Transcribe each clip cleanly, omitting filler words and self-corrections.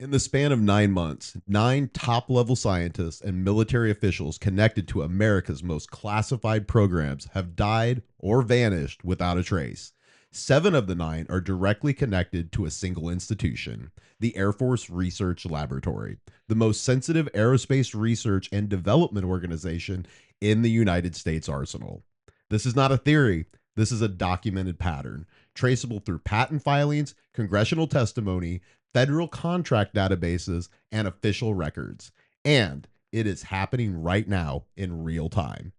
In the span of 9 months, 9 top-level scientists and military officials connected to America's most classified programs have died or vanished without a trace. 7 of the 9 are directly connected to a single institution, the Air Force Research Laboratory, the most sensitive aerospace research and development organization in the United States arsenal. This is not a theory. This is a documented pattern, traceable through patent filings, congressional testimony, federal contract databases, and official records. And it is happening right now in real time.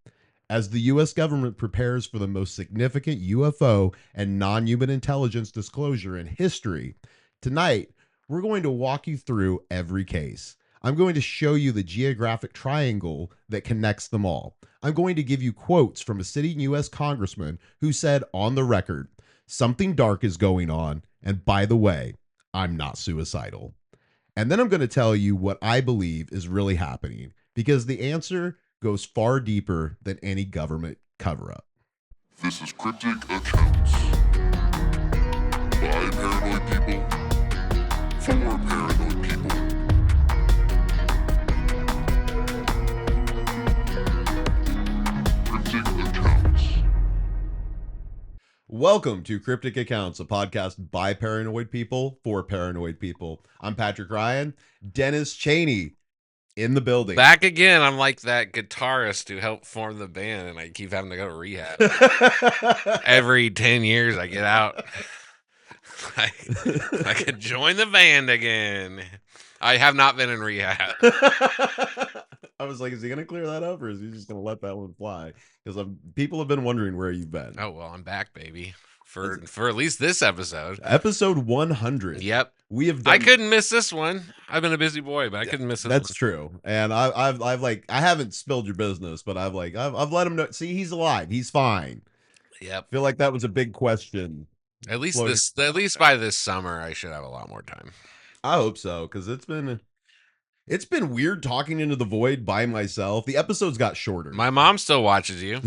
As the U.S. government prepares for the most significant UFO and non human intelligence disclosure in history, tonight we're going to walk you through every case. I'm going to show you the geographic triangle that connects them all. I'm going to give you quotes from a sitting U.S. congressman who said on the record, "Something dark is going on, and by the way, I'm not suicidal." And then I'm going to tell you what I believe is really happening, because the answer goes far deeper than any government cover up. This is Cryptic Accounts. By paranoid people. For paranoid people. Cryptic Accounts. Welcome to Cryptic Accounts, a podcast by paranoid people for paranoid people. I'm Patrick Ryan. Dennis Cheney in the building. Back again. I'm like that guitarist who helped form the band, and I keep having to go to rehab. Every 10 years I get out. I could join the band again. I have not been in rehab. I was like, is he going to clear that up, or is he just going to let that one fly? Because people have been wondering where you've been. Oh, well, I'm back, baby. For at least this episode. Episode 100. Yep. We have done... I couldn't miss this one. I've been a busy boy, but I couldn't miss this That's one. true. And I haven't spilled your business, but I've let him know. See, he's alive. He's fine. Yep. I feel like that was a big question. At least by this summer, I should have a lot more time. I hope so, because it's been weird talking into the void by myself. The episodes got shorter. My mom still watches you.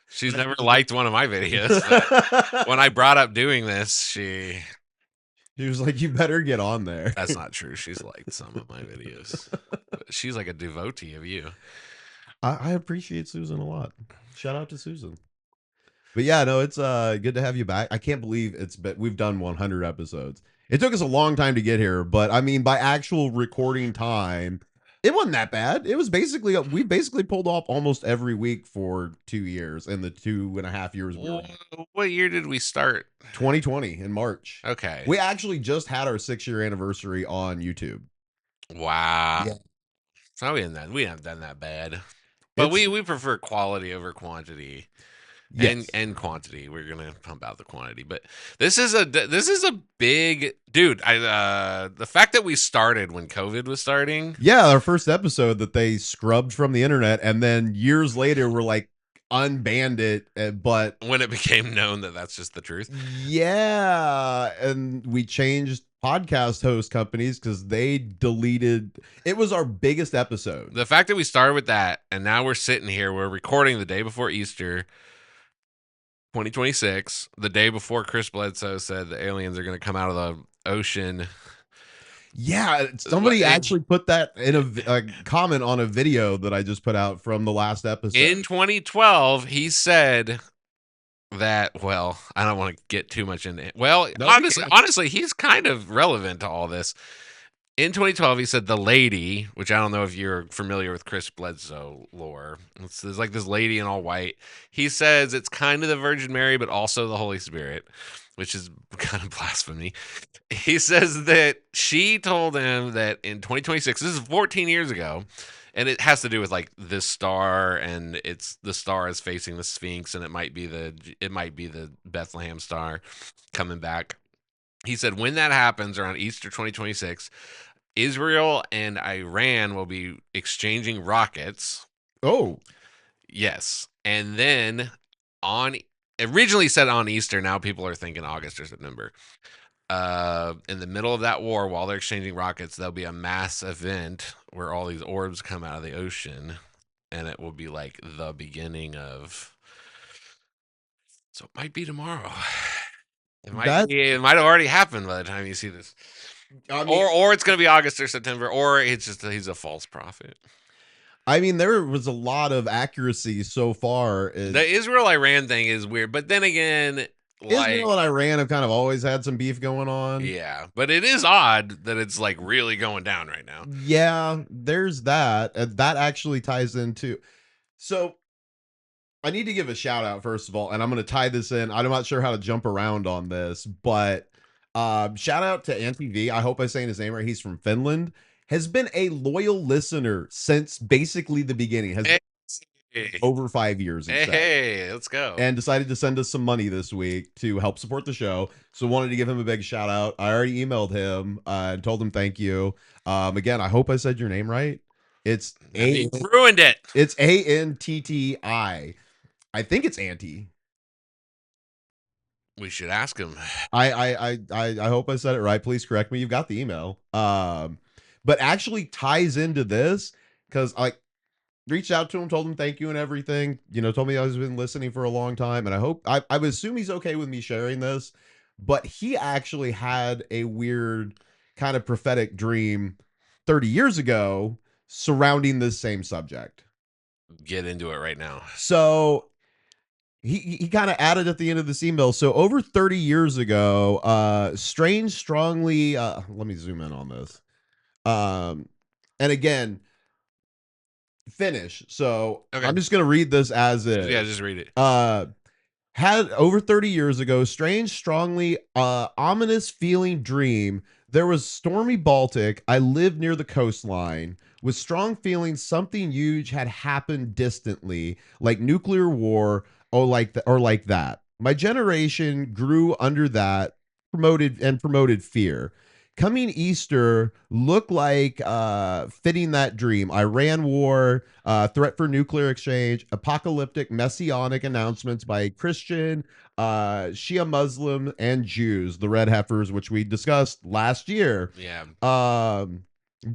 She's never liked one of my videos. But when I brought up doing this, she was like, "You better get on there." That's not true. She's liked some of my videos. She's like a devotee of you. I appreciate Susan a lot. Shout out to Susan. But yeah, no, it's good to have you back. I can't believe we've done 100 episodes. It took us a long time to get here, but I mean, by actual recording time, it wasn't that bad. It was we basically pulled off almost every week for 2 years, and the 2.5 years we were in. What year did we start? 2020 in March. Okay. We actually just had our 6-year anniversary on YouTube. Wow. Yeah. So we haven't done that bad. But we prefer quality over quantity. Yes. And quantity. We're gonna pump out the quantity, but this is a big dude. The fact that we started when COVID was starting. Yeah, our first episode that they scrubbed from the internet, and then years later we're like unbanned it. But when it became known that that's just the truth. Yeah, and we changed podcast host companies because they deleted. It was our biggest episode. The fact that we started with that, and now we're sitting here. We're recording the day before Easter. 2026, the day before Chris Bledsoe said the aliens are going to come out of the ocean. Yeah, somebody actually put that in a comment on a video that I just put out from the last episode. In 2012, he said that, well, I don't want to get too much into it. Well, no, honestly, he's kind of relevant to all this. In 2012, he said the lady, which I don't know if you're familiar with Chris Bledsoe lore. There's like this lady in all white. He says it's kind of the Virgin Mary, but also the Holy Spirit, which is kind of blasphemy. He says that she told him that in 2026, this is 14 years ago, and it has to do with like this star, and the star is facing the Sphinx, and it might be the Bethlehem star coming back. He said when that happens around Easter 2026, Israel and Iran will be exchanging rockets. Oh, yes. And then originally said on Easter, now people are thinking August or September. In the middle of that war, while they're exchanging rockets, there'll be a mass event where all these orbs come out of the ocean, and it will be like the beginning of. So it might be tomorrow. It might have already happened by the time you see this. I mean, or it's going to be August or September, or it's just he's a false prophet. there was a lot of accuracy so far. The Israel-Iran thing is weird, but then again, Israel like, and Iran have kind of always had some beef going on. yeah, but it is odd that it's like really going down right now. Yeah, there's that. That actually ties into. So I need to give a shout out first of all, and I'm going to tie this in. I'm not sure how to jump around on this, but shout out to Antti V. I hope I'm saying his name right. He's from Finland. Has been a loyal listener since basically the beginning. Has Hey, over 5 years. hey, let's go. And decided to send us some money this week to help support the show. So wanted to give him a big shout out. I already emailed him and told him thank you. Again, I hope I said your name right. It's You ruined it. It's Antti. I think it's Anti. We should ask him. I hope I said it right. Please correct me. You've got the email. But actually ties into this because I reached out to him, told him thank you and everything. Told me I've been listening for a long time, and I would assume he's okay with me sharing this. But he actually had a weird kind of prophetic dream 30 years ago surrounding this same subject. Get into it right now. So he kind of added at the end of this email. So over 30 years ago, Strange strongly let me zoom in on this. And again, finish. So Okay. I'm just gonna read this as is. Yeah, just read it. Had over 30 years ago, strange, strongly ominous feeling dream. There was stormy Baltic. I lived near the coastline with strong feelings something huge had happened distantly, like nuclear war or like that. My generation grew under that promoted fear. Coming Easter looked like fitting that dream. Iran war, threat for nuclear exchange, apocalyptic messianic announcements by Christian, Shia Muslim, and Jews, the red heifers, which we discussed last year. Yeah.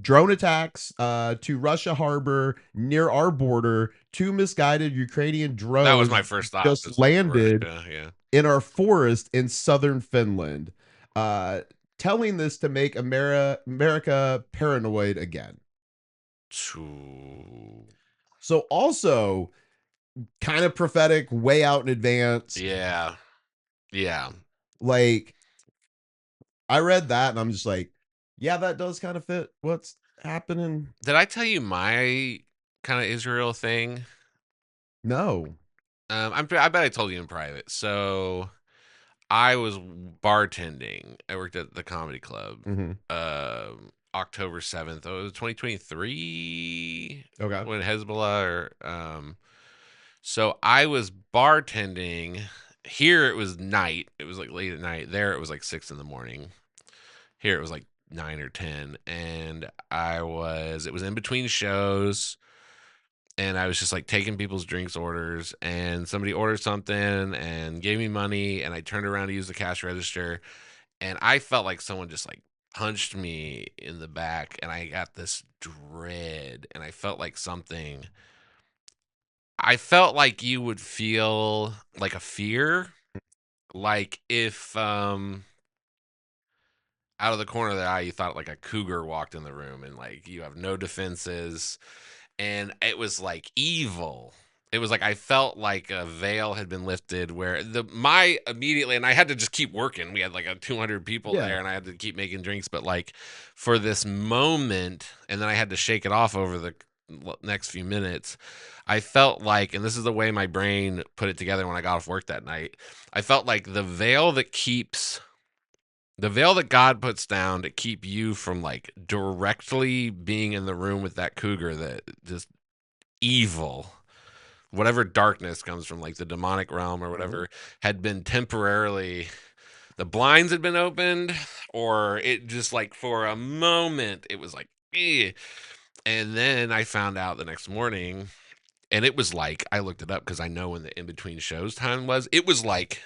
Drone attacks to Russia harbor near our border. 2 misguided Ukrainian drones. That was my first thought. Just landed yeah. in our forest in southern Finland. Telling this to make America paranoid again. So also kind of prophetic, way out in advance. Yeah. Yeah. Like I read that and I'm just like, yeah, that does kind of fit what's happening. Did I tell you my kind of Israel thing? No. I bet I told you in private. So I was bartending. I worked at the comedy club. October 7th. Oh, it was 2023. Okay. When Hezbollah so I was bartending. Here it was night. It was like late at night. There it was like 6 in the morning. Here it was like 9 or 10. And it was in between shows. And I was just like taking people's drinks orders, and somebody ordered something and gave me money, and I turned around to use the cash register, and I felt like someone just like punched me in the back, and I got this dread, and I felt like you would feel like a fear, like if out of the corner of the eye you thought like a cougar walked in the room, and like you have no defenses. And it was like evil. It was like I felt like a veil had been lifted where immediately, and I had to just keep working. We had like 200 people there, and I had to keep making drinks. But like for this moment, and then I had to shake it off over the next few minutes. I felt like, and this is the way my brain put it together when I got off work that night. I felt like the veil that God puts down to keep you from like directly being in the room with that cougar, that just evil, whatever darkness comes from like the demonic realm or whatever, had been temporarily, the blinds had been opened, or it just like for a moment, it was like, eh. And then I found out the next morning, and it was like, I looked it up because I know when the in-between shows time was. It was like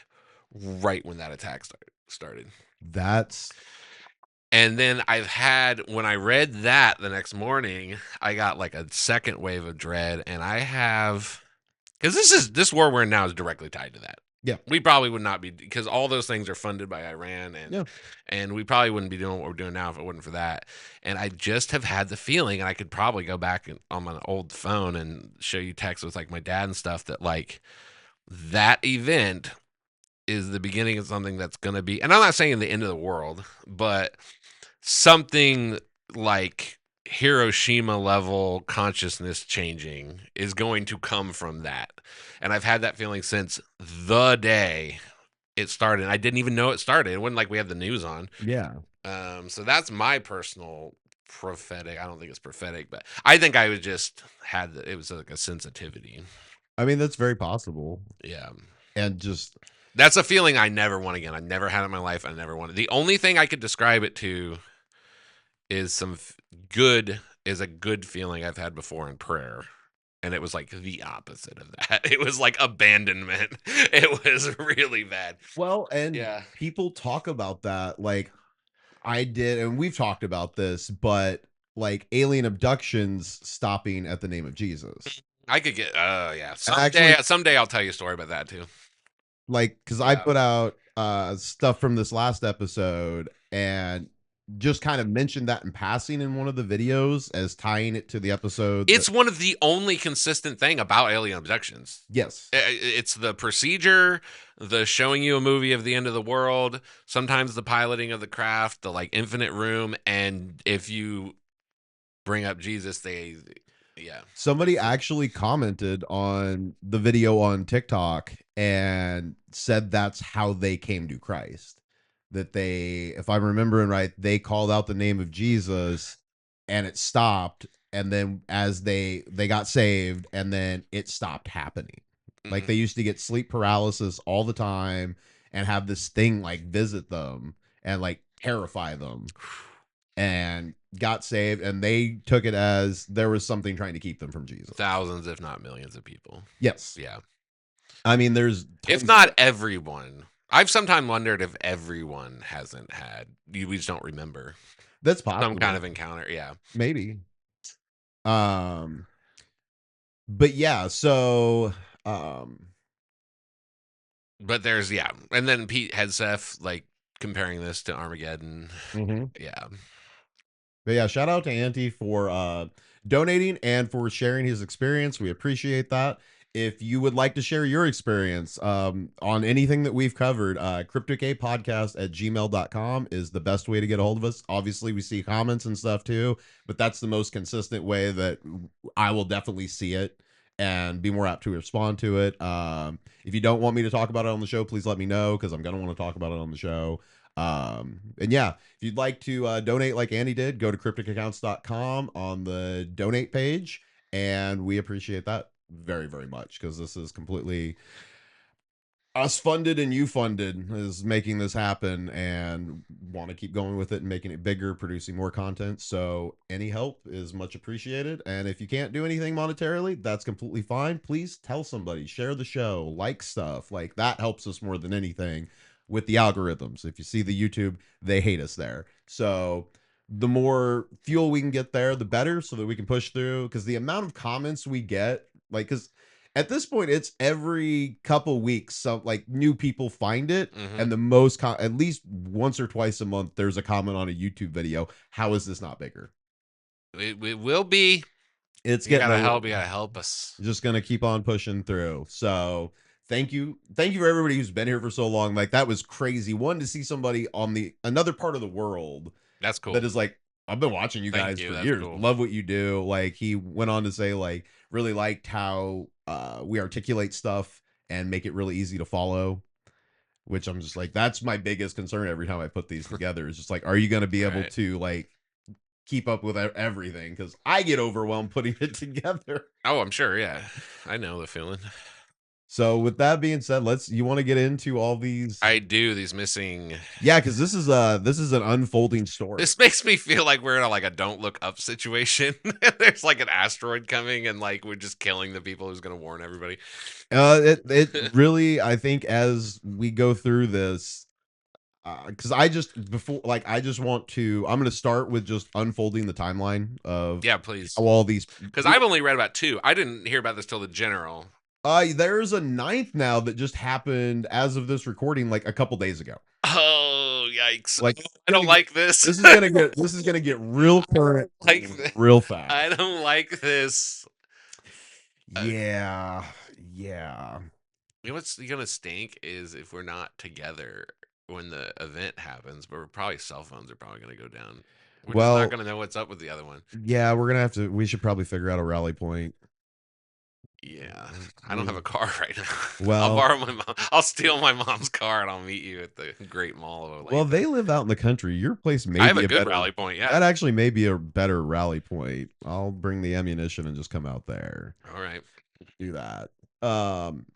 right when that attack started. And then when I read that the next morning, I got like a second wave of dread, and because this war we're in now is directly tied to that. Yeah. We probably would not be, because all those things are funded by Iran, Yeah. and we probably wouldn't be doing what we're doing now if it wasn't for that. And I just have had the feeling, and I could probably go back on my old phone and show you texts with like my dad and stuff, that like that event is the beginning of something that's going to be, and I'm not saying the end of the world, but something like Hiroshima level consciousness changing is going to come from that. And I've had that feeling since the day it started. I didn't even know it started. It wasn't like we had the news on. Yeah. So that's my personal prophetic. I don't think it's prophetic, but I think I was just had it was like a sensitivity. I mean, that's very possible. Yeah. And just That's a feeling I never want again. I never had it in my life. I never wanted. The only thing I could describe it to is good is a good feeling I've had before in prayer. And it was like the opposite of that. It was like abandonment. It was really bad. well, and Yeah. people talk about that like I did, and we've talked about this, but like alien abductions stopping at the name of Jesus. I could get yeah. Actually, Someday I'll tell you a story about that too. like because I Yeah. put out stuff from this last episode and just kind of mentioned that in passing in one of the videos as tying it to the episode. It's one of the only consistent thing about alien abductions. Yes. It's the procedure, the showing you a movie of the end of the world, sometimes the piloting of the craft, the like infinite room, and if you bring up Jesus, yeah. Somebody actually commented on the video on TikTok and said that's how they came to Christ. That they, if I'm remembering right, they called out the name of Jesus and it stopped. And then as they got saved, and then it stopped happening. Like they used to get sleep paralysis all the time and have this thing like visit them and like terrify them, and got saved, and they took it as there was something trying to keep them from Jesus. Thousands, if not millions of people. Yes. Yeah. I mean, there's if not everyone. I've sometimes wondered if everyone hasn't had. We just don't remember. That's possible. Some kind of encounter. Yeah. Maybe. But yeah, so but there's and then Pete Hegseth like comparing this to Armageddon. Yeah. But yeah, shout out to Auntie for donating and for sharing his experience. We appreciate that. If you would like to share your experience on anything that we've covered, crypticapodcast@gmail.com is the best way to get a hold of us. Obviously, we see comments and stuff too, but that's the most consistent way that I will definitely see it and be more apt to respond to it. If you don't want me to talk about it on the show, please let me know, because I'm going to want to talk about it on the show. And yeah, if you'd like to donate like Andy did, go to crypticaccounts.com on the donate page, and we appreciate that very, very much, because this is completely us funded and you funded is making this happen, and want to keep going with it and making it bigger, producing more content. So any help is much appreciated. And if you can't do anything monetarily, that's completely fine. Please tell somebody, share the show, like stuff like that. Helps us more than anything with the algorithms. If you see the YouTube, they hate us there. So the more fuel we can get there, the better, so that we can push through. Because the amount of comments we get, like, because at this point it's every couple weeks some like new people find it, and the most at least once or twice a month there's a comment on a YouTube video. How is this not bigger? It will be. It's you getting you gotta help us. Just gonna keep on pushing through. So thank you for everybody who's been here for so long. Like, that was crazy. One, to see somebody on another part of the world that's cool, that is like, I've been watching you guys for years. Cool. Love what you do. Like, he went on to say, like, really liked how we articulate stuff and make it really easy to follow, which I'm just like, that's my biggest concern every time I put these together. Is just like, are you going to be able to like keep up with everything? Because I get overwhelmed putting it together. Oh, I'm sure. Yeah, I know the feeling. So with that being said, you want to get into all these? I do. These missing. Yeah, because this is an unfolding story. This makes me feel like we're in a don't look up situation. There's like an asteroid coming, and like we're just killing the people who's going to warn everybody. It really, I think, as we go through this, because I'm going to start with just unfolding the timeline of please, all these, because I've only read about two. I didn't hear about this till the general. There's a ninth now that just happened as of this recording, like a couple days ago. Oh, yikes! Like I don't like this. This is gonna get real current, real fast. I don't like this. Yeah, yeah. You know what's gonna stink is if we're not together when the event happens, but we're probably cell phones are probably gonna go down. We're just not gonna know what's up with the other one. Yeah, we're gonna have to. We should probably figure out a rally point. Yeah, I don't have a car right now. Well, I'll borrow my mom. I'll steal my mom's car and I'll meet you at the Great Mall of Olathe. Well, they live out in the country. Your place may I have be a good better rally point. Yeah, that actually may be a better rally point. I'll bring the ammunition and just come out there. All right, do that.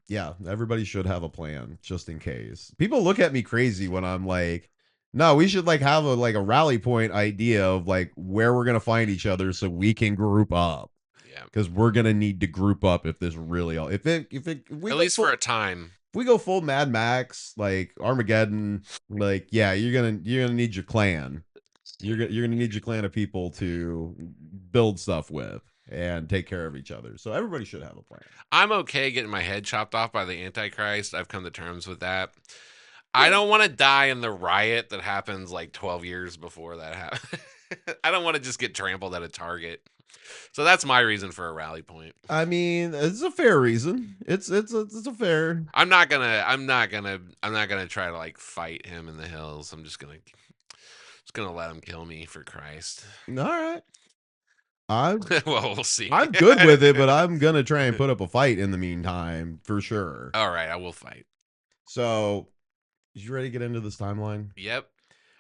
Yeah, everybody should have a plan just in case. People look at me crazy when I'm like, no, we should like have a rally point idea of like where we're gonna find each other so we can group up. Yeah, because we're gonna need to group up if this really all if we at least for a time. If we go full Mad Max, like Armageddon, like yeah, you're gonna need your clan. You're gonna need your clan of people to build stuff with and take care of each other. So everybody should have a plan. I'm okay getting my head chopped off by the Antichrist. I've come to terms with that. I don't want to die in the riot that happens like 12 years before that happens. I don't want to just get trampled at a Target. So that's my reason for a rally point. I mean, it's a fair reason. It's a fair. I'm not gonna try to like fight him in the hills. I'm just gonna let him kill me for Christ. All right. Well, we'll see. I'm good with it, but I'm gonna try and put up a fight in the meantime for sure. All right, I will fight. So, you ready to get into this timeline? Yep.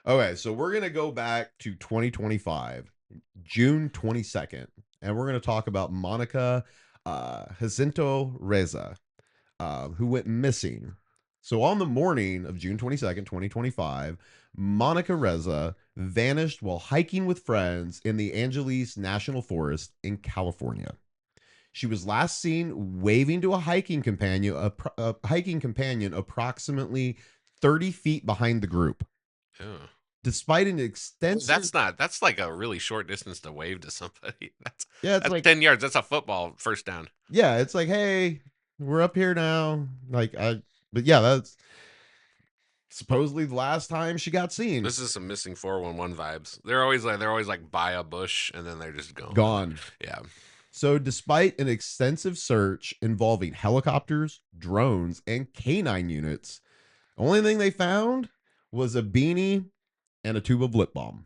Okay, so we're gonna go back to 2025, June 22nd, and we're gonna talk about Monica Jacinto Reza, who went missing. So on the morning of June 22nd, 2025, Monica Reza vanished while hiking with friends in the Angeles National Forest in California. She was last seen waving to a hiking companion approximately 30 feet behind the group. Oh. Despite an extensive... That's like a really short distance to wave to somebody. That's like 10 yards. That's a football first down. Yeah, it's like, hey, we're up here now. But yeah, that's supposedly the last time she got seen. This is some missing 411 vibes. They're always like by a bush and then they're just gone. Gone. Yeah. So despite an extensive search involving helicopters, drones, and canine units, the only thing they found was a beanie and a tube of lip balm.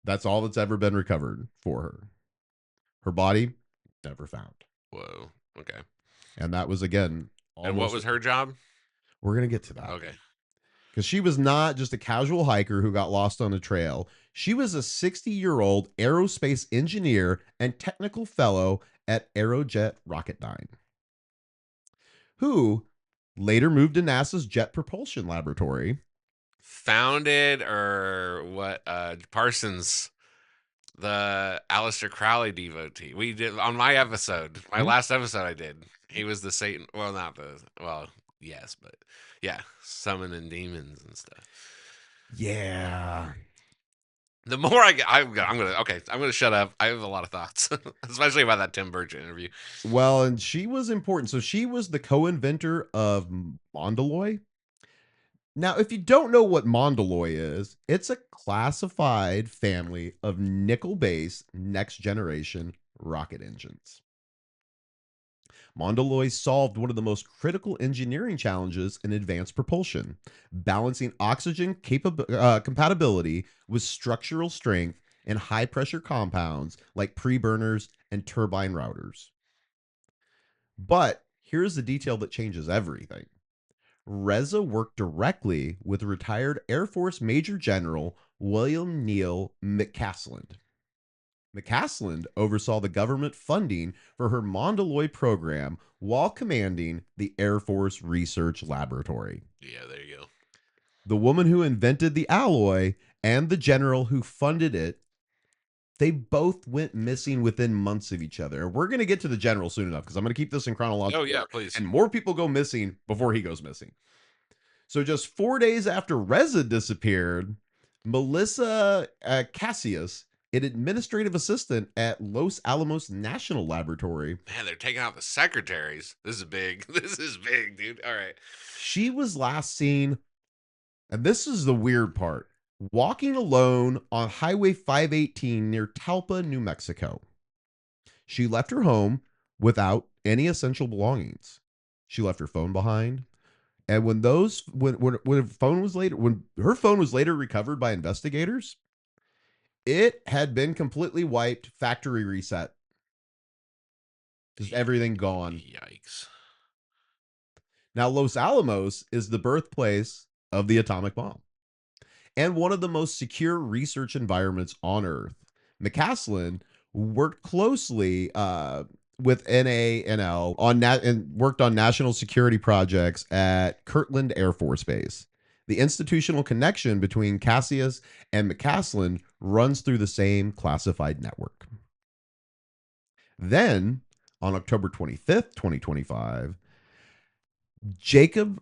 That's all that's ever been recovered for her. Her body never found. Whoa. Okay. And that was, again, and what was her job? We're going to get to that. Okay. Because she was not just a casual hiker who got lost on a trail. She was a 60-year-old aerospace engineer and technical fellow at Aerojet Rocketdyne, who later moved to NASA's Jet Propulsion Laboratory. Founded or what? Parsons, the Aleister Crowley devotee. We did on my episode, my last episode I did. He was the Satan. Well, not the. Well, yes, but yeah, summoning demons and stuff. Yeah. The more I'm gonna shut up. I have a lot of thoughts, especially about that Tim Burchett interview. Well, and she was important. So she was the co-inventor of Mondaloy. Now, if you don't know what Mondaloy is, it's a classified family of nickel-based next-generation rocket engines. Mondaloy solved one of the most critical engineering challenges in advanced propulsion, balancing oxygen compatibility with structural strength in high-pressure compounds like pre-burners and turbine routers. But here's the detail that changes everything. Reza worked directly with retired Air Force Major General William Neal McCasland. McCasland oversaw the government funding for her Mondaloy program while commanding the Air Force Research Laboratory. Yeah, there you go. The woman who invented the alloy and the general who funded it, they both went missing within months of each other. We're going to get to the general soon enough because I'm going to keep this in chronological order. Oh, yeah, please. And more people go missing before he goes missing. So just 4 days after Reza disappeared, Melissa Cassius an administrative assistant at Los Alamos National Laboratory. Man, they're taking out the secretaries. This is big. This is big, dude. All right. She was last seen, and this is the weird part, walking alone on Highway 518 near Talpa, New Mexico. She left her home without any essential belongings. She left her phone behind. And when her phone was later recovered by investigators, it had been completely wiped, factory reset. Just everything gone. Yikes. Now, Los Alamos is the birthplace of the atomic bomb and one of the most secure research environments on Earth. McCaslin worked closely with NANL and worked on national security projects at Kirtland Air Force Base. The institutional connection between Cassius and McCaslin runs through the same classified network. Then, on October 25th, 2025, Jamie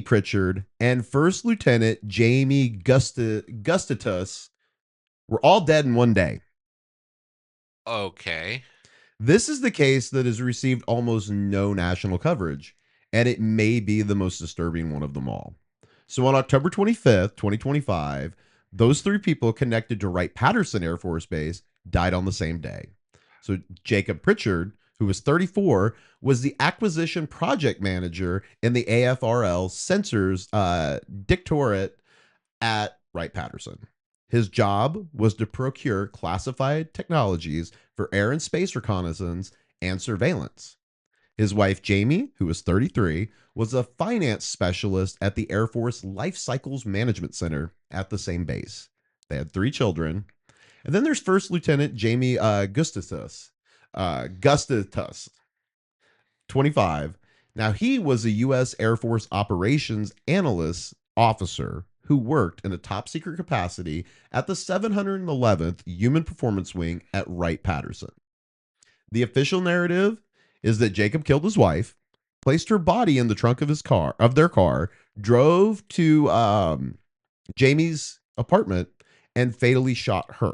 Pritchard, and First Lieutenant Jamie Gustitus were all dead in one day. Okay. This is the case that has received almost no national coverage, and it may be the most disturbing one of them all. So on October 25th, 2025, those three people connected to Wright-Patterson Air Force Base died on the same day. So Jacob Pritchard, who was 34, was the acquisition project manager in the AFRL Sensors Directorate at Wright-Patterson. His job was to procure classified technologies for air and space reconnaissance and surveillance. His wife, Jamie, who was 33, was a finance specialist at the Air Force Life Cycles Management Center at the same base. They had 3 children. And then there's First Lieutenant Jamie Gustitus, 25. Now, he was a U.S. Air Force operations analyst officer who worked in a top secret capacity at the 711th Human Performance Wing at Wright-Patterson. The official narrative is that Jacob killed his wife, placed her body in the trunk of their car, drove to Jamie's apartment, and fatally shot her.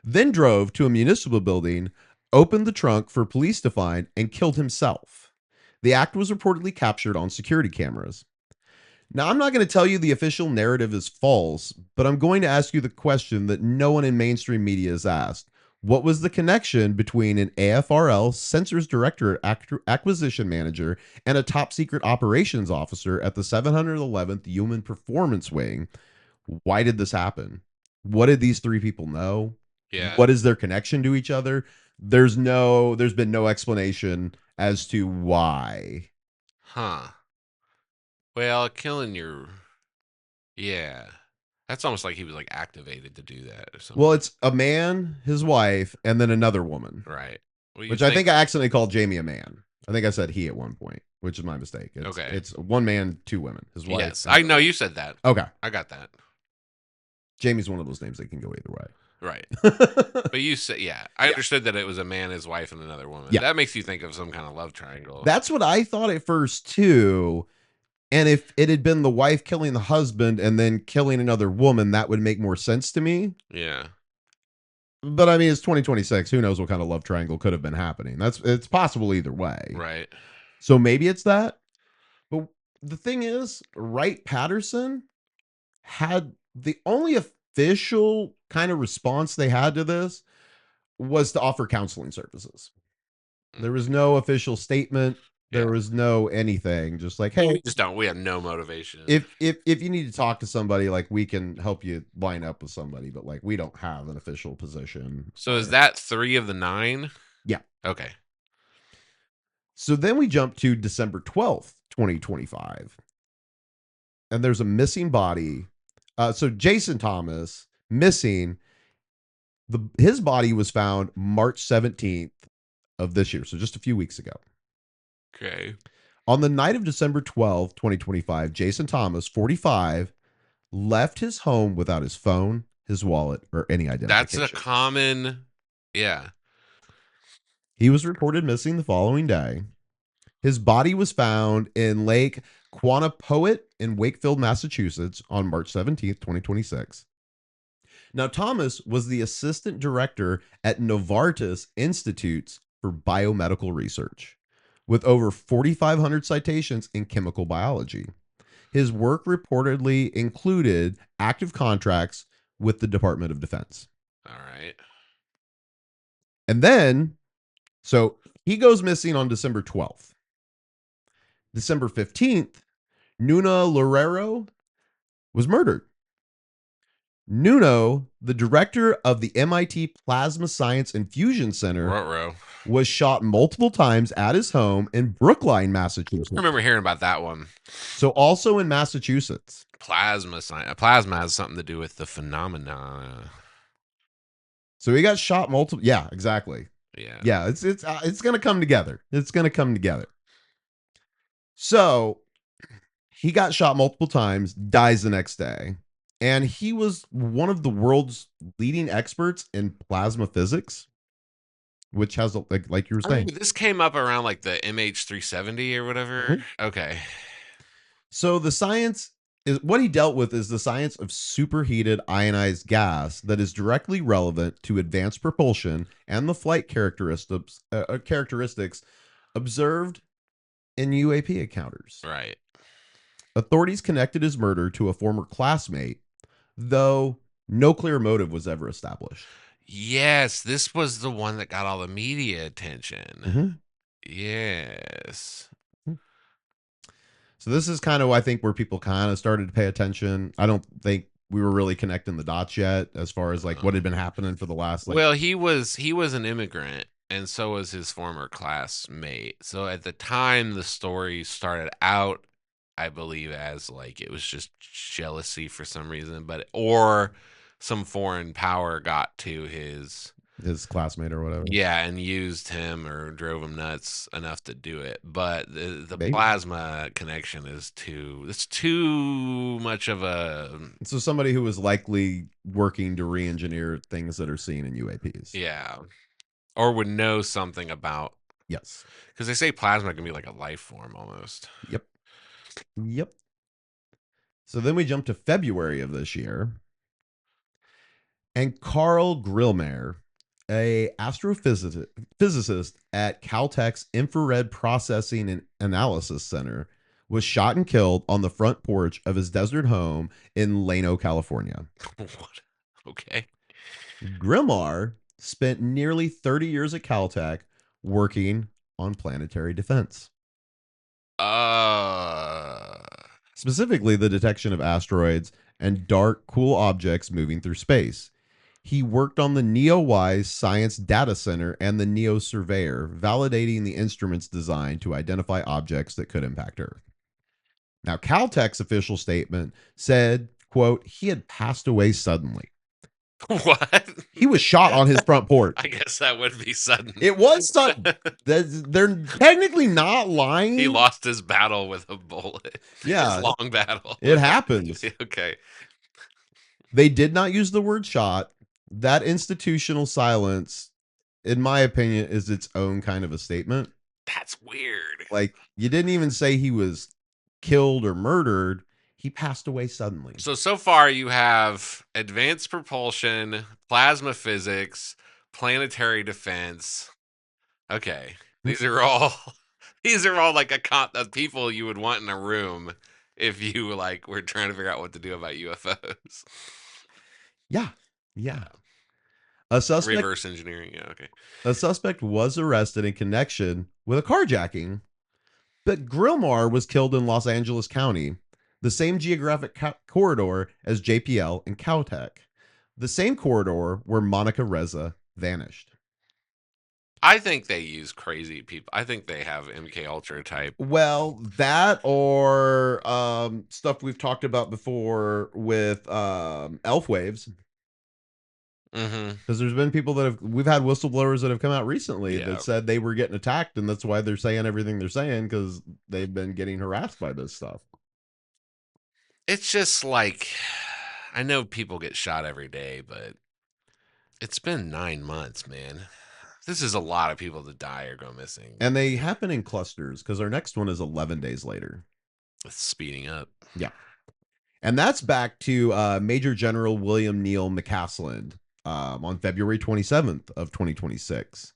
Then drove to a municipal building, opened the trunk for police to find, and killed himself. The act was reportedly captured on security cameras. Now, I'm not going to tell you the official narrative is false, but I'm going to ask you the question that no one in mainstream media has asked. What was the connection between an AFRL Sensors Director Acquisition Manager and a top secret operations officer at the 711th Human Performance Wing? Why did this happen? What did these 3 people know? Yeah. What is their connection to each other? There's been no explanation as to why. Huh. Well, yeah. That's almost like he was like activated to do that or something. Well, it's a man, his wife, and then another woman. Right. Which I think I accidentally called Jamie a man. I think I said he at one point, which is my mistake. Okay. It's one man, 2 women. His wife. Yes, I know you said that. Okay. I got that. Jamie's one of those names that can go either way. Right. But you said, yeah. I understood that it was a man, his wife, and another woman. Yeah. That makes you think of some kind of love triangle. That's what I thought at first, too. And if it had been the wife killing the husband and then killing another woman, that would make more sense to me. Yeah. But I mean, it's 2026. Who knows what kind of love triangle could have been happening? It's possible either way. Right. So maybe it's that. But the thing is, Wright-Patterson had the only official kind of response they had to this was to offer counseling services. There was no official statement. There was no anything. Just like, hey, we have no motivation. If you need to talk to somebody, like, we can help you line up with somebody, but like, we don't have an official position. So is that 3 of the 9? Yeah. Okay. So then we jump to December 12th, 2025. And there's a missing body. So Jason Thomas missing. His body was found March 17th of this year. So just a few weeks ago. Okay. On the night of December 12th, 2025, Jason Thomas, 45, left his home without his phone, his wallet, or any identification. That's a common, yeah. He was reported missing the following day. His body was found in Lake Quannapowitt in Wakefield, Massachusetts on March 17th, 2026. Now, Thomas was the assistant director at Novartis Institutes for Biomedical Research, with over 4,500 citations in chemical biology. His work reportedly included active contracts with the Department of Defense. All right. And then, so he goes missing on December 12th. December 15th, Nuna Loureiro was murdered. Nuno, the director of the MIT Plasma Science and Fusion Center, Ruh-roh. was shot multiple times at his home in Brookline, Massachusetts. I remember hearing about that one. So also in Massachusetts. Plasma science. Plasma has something to do with the phenomena. So he got shot multiple. Yeah, exactly. Yeah. Yeah, it's going to come together. It's going to come together. So he got shot multiple times, dies the next day. And he was one of the world's leading experts in plasma physics, which has, like you were saying. This came up around like the MH370 or whatever. Mhm. Okay. So the science is what he dealt with is the science of superheated ionized gas that is directly relevant to advanced propulsion and the flight characteristics observed in UAP encounters. Right. Authorities connected his murder to a former classmate, though no clear motive was ever established. Yes, this was the one that got all the media attention. Mm-hmm. Yes. So this is kind of, I think, where people kind of started to pay attention. I don't think we were really connecting the dots yet as far as like what had been happening for the last. Well, he was an immigrant, and so was his former classmate. So at the time the story started out, I believe, as like it was just jealousy for some reason, or some foreign power got to his classmate or whatever. Yeah, and used him or drove him nuts enough to do it. But the Maybe. plasma connection is too much of a. So somebody who was likely working to re-engineer things that are seen in UAPs. Yeah. Or would know something about. Yes. Because they say plasma can be like a life form almost. Yep. So then we jump to February of this year. And Carl Grillmeyer, a astrophysicist at Caltech's Infrared Processing and Analysis Center, was shot and killed on the front porch of his desert home in Llano, California. What? Okay. Grillmeyer spent nearly 30 years at Caltech working on planetary defense. Specifically, the detection of asteroids and dark, cool objects moving through space. He worked on the NEOWISE Science Data Center and the NEO Surveyor, validating the instruments designed to identify objects that could impact Earth. Now, Caltech's official statement said, quote, he had passed away suddenly. What? He was shot on his front porch. I guess that would be sudden. It was sudden. They're technically not lying. He lost his battle with a bullet. Yeah. His long battle. It happens. Okay. They did not use the word shot. That institutional silence, in my opinion, is its own kind of a statement. That's weird. Like, you didn't even say he was killed or murdered. He passed away suddenly. So far you have advanced propulsion, plasma physics, planetary defense. Okay. These are all like a people you would want in a room if you like were trying to figure out what to do about UFOs. Yeah. A suspect, reverse engineering. Yeah, okay. A suspect was arrested in connection with a carjacking, but Grillmeyer was killed in Los Angeles County, the same geographic corridor as JPL and Caltech, the same corridor where Monica Reza vanished. I think they use crazy people. I think they have MK Ultra type. Well, that or stuff we've talked about before with elf waves. Because there's been people we've had whistleblowers that have come out recently that said they were getting attacked, and that's why they're saying everything they're saying, because they've been getting harassed by this stuff. It's just like, I know people get shot every day, but it's been 9 months, man. This is a lot of people that die or go missing. And they happen in clusters, because our next one is 11 days later. It's speeding up. Yeah. And that's back to Major General William Neal McCaslin on February 27th of 2026.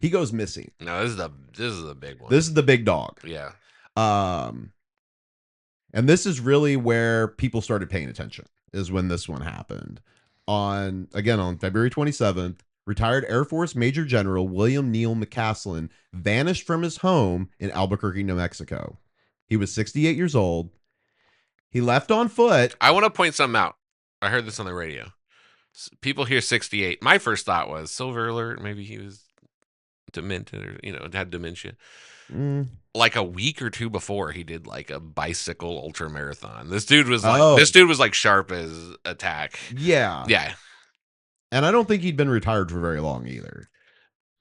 He goes missing. No, this is the big one. This is the big dog. Yeah. Um, and this is really where people started paying attention, is when this one happened. On February 27th, retired Air Force Major General William Neal McCaslin vanished from his home in Albuquerque, New Mexico. He was 68 years old. He left on foot. I want to point something out. I heard this on the radio. People hear 68. My first thought was silver alert. Maybe he was demented or, had dementia. Like a week or two before, he did like a bicycle ultra marathon. This dude was like sharp as a tack. Yeah. Yeah. And I don't think he'd been retired for very long either.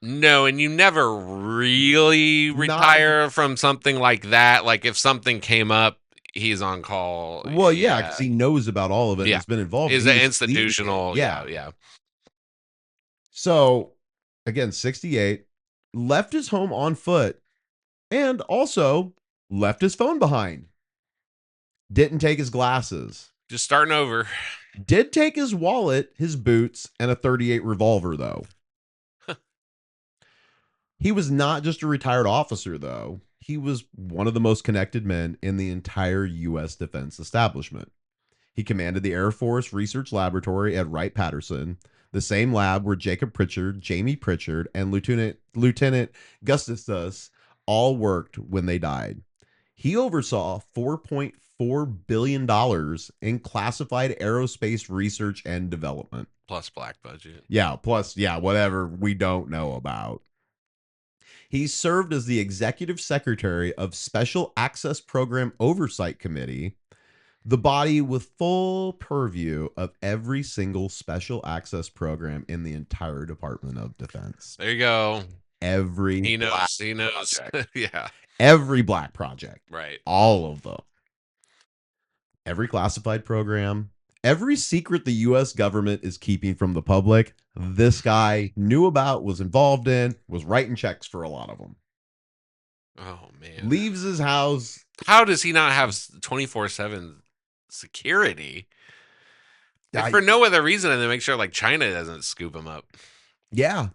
No, and you never really retire from something like that. Like if something came up, he's on call. Well, yeah, because he knows about all of it. Yeah. He's been involved. Is an institutional. Yeah. So, again, 68, left his home on foot, and also left his phone behind. Didn't take his glasses. Just starting over. Did take his wallet, his boots, and a .38 revolver, though. He was not just a retired officer, though. He was one of the most connected men in the entire U.S. defense establishment. He commanded the Air Force Research Laboratory at Wright-Patterson, the same lab where Jacob Pritchard, Jamie Pritchard, and Lieutenant Gustus all worked when they died. He oversaw $4.4 billion in classified aerospace research and development. Plus black budget. Yeah, whatever we don't know about. He served as the executive secretary of Special Access Program Oversight Committee, the body with full purview of every single special access program in the entire Department of Defense. There you go. He knows. Yeah. Every black project. Right. All of them. Every classified program. Every secret the U.S. government is keeping from the public, this guy knew about, was involved in, was writing checks for a lot of them. Oh, man. Leaves his house. How does he not have 24/7 security? For no other reason than to make sure like China doesn't scoop him up. Yeah.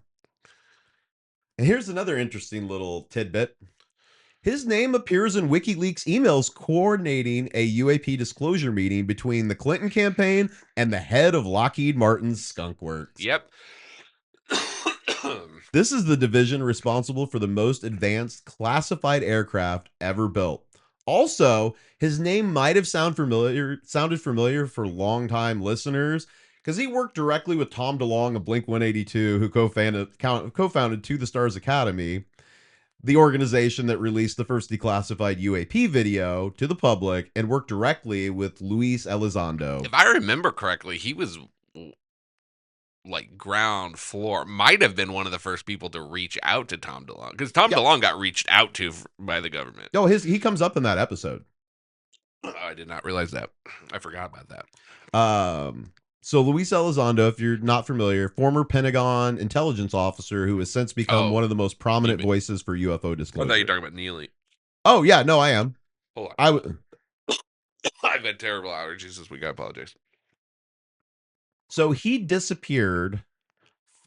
And here's another interesting little tidbit. His name appears in WikiLeaks emails coordinating a UAP disclosure meeting between the Clinton campaign and the head of Lockheed Martin's Skunk Works. Yep. This is the division responsible for the most advanced classified aircraft ever built. Also, his name might have sounded familiar for longtime listeners because he worked directly with Tom DeLonge of Blink-182, who co-founded To the Stars Academy, the organization that released the first declassified UAP video to the public, and worked directly with Luis Elizondo. If I remember correctly, he was like ground floor, might have been one of the first people to reach out to Tom DeLonge, because Tom DeLonge got reached out to by the government. Oh, he comes up in that episode. I did not realize that. I forgot about that. So Luis Elizondo, if you're not familiar, former Pentagon intelligence officer who has since become one of the most prominent voices for UFO disclosure. I thought you were talking about Neely. Oh, yeah, no, I am. Hold on. I've had terrible allergies this week. I apologize. So he disappeared.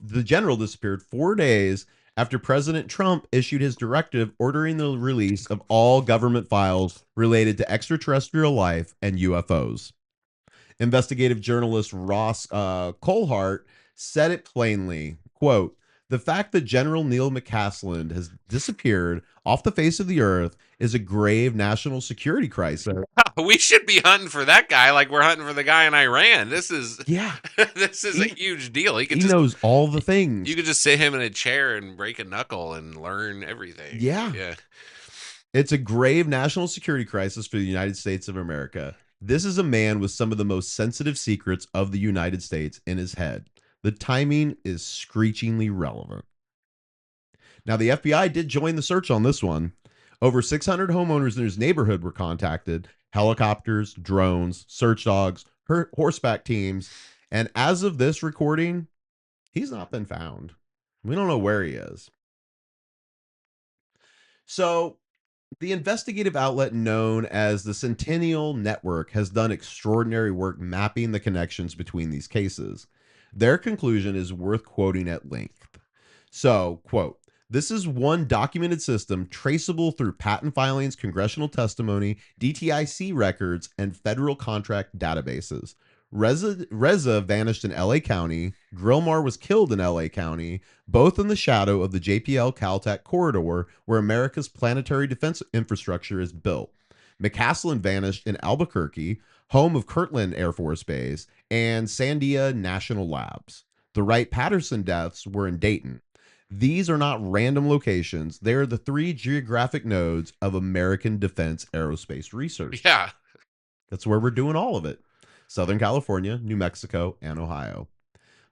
The general disappeared 4 days after President Trump issued his directive ordering the release of all government files related to extraterrestrial life and UFOs. Investigative journalist Ross Colhart said it plainly, quote, "The fact that General Neal McCaslin has disappeared off the face of the earth is a grave national security crisis." We should be hunting for that guy like we're hunting for the guy in Iran. This is a huge deal. He knows all the things. You could just sit him in a chair and break a knuckle and learn everything. Yeah. It's a grave national security crisis for the United States of America. This is a man with some of the most sensitive secrets of the United States in his head. The timing is screechingly relevant. Now, the FBI did join the search on this one. Over 600 homeowners in his neighborhood were contacted. Helicopters, drones, search dogs, horseback teams. And as of this recording, he's not been found. We don't know where he is. So The investigative outlet known as the Centennial Network has done extraordinary work mapping the connections between these cases. Their conclusion is worth quoting at length. So, quote, this is one documented system traceable through patent filings, congressional testimony, DTIC records, and federal contract databases. Reza vanished in LA County. Grillmar was killed in LA County, both in the shadow of the JPL Caltech corridor where America's planetary defense infrastructure is built. McCaslin vanished in Albuquerque, home of Kirtland Air Force Base, and Sandia National Labs. The Wright-Patterson deaths were in Dayton. These are not random locations. They are the three geographic nodes of American defense aerospace research. Yeah. That's where we're doing all of it. Southern California, New Mexico, and Ohio.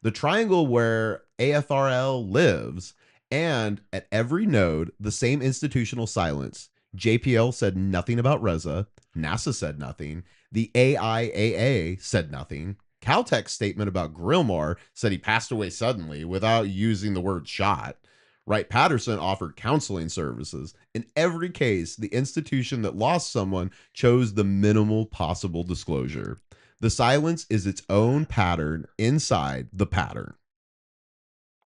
The triangle where AFRL lives, and at every node, the same institutional silence. JPL said nothing about Reza. NASA said nothing. The AIAA said nothing. Caltech's statement about Grillmar said he passed away suddenly without using the word shot. Wright-Patterson offered counseling services. In every case, the institution that lost someone chose the minimal possible disclosure. The silence is its own pattern inside the pattern.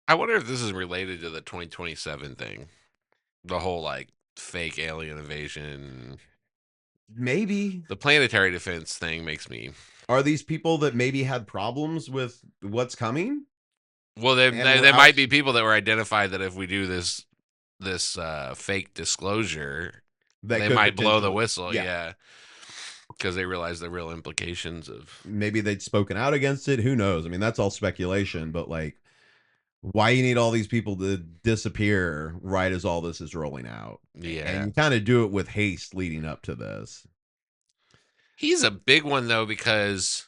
I wonder if this is related to the 2027 thing. The whole like fake alien invasion. Maybe. The planetary defense thing makes me. Are these people that maybe had problems with what's coming? Well, there might be people that were identified that if we do this fake disclosure, they might blow the whistle. Yeah. Because they realize the real implications of. Maybe they'd spoken out against it. Who knows? I mean, that's all speculation, but like, why you need all these people to disappear right as all this is rolling out? Yeah. And you kind of do it with haste leading up to this. He's a big one though, because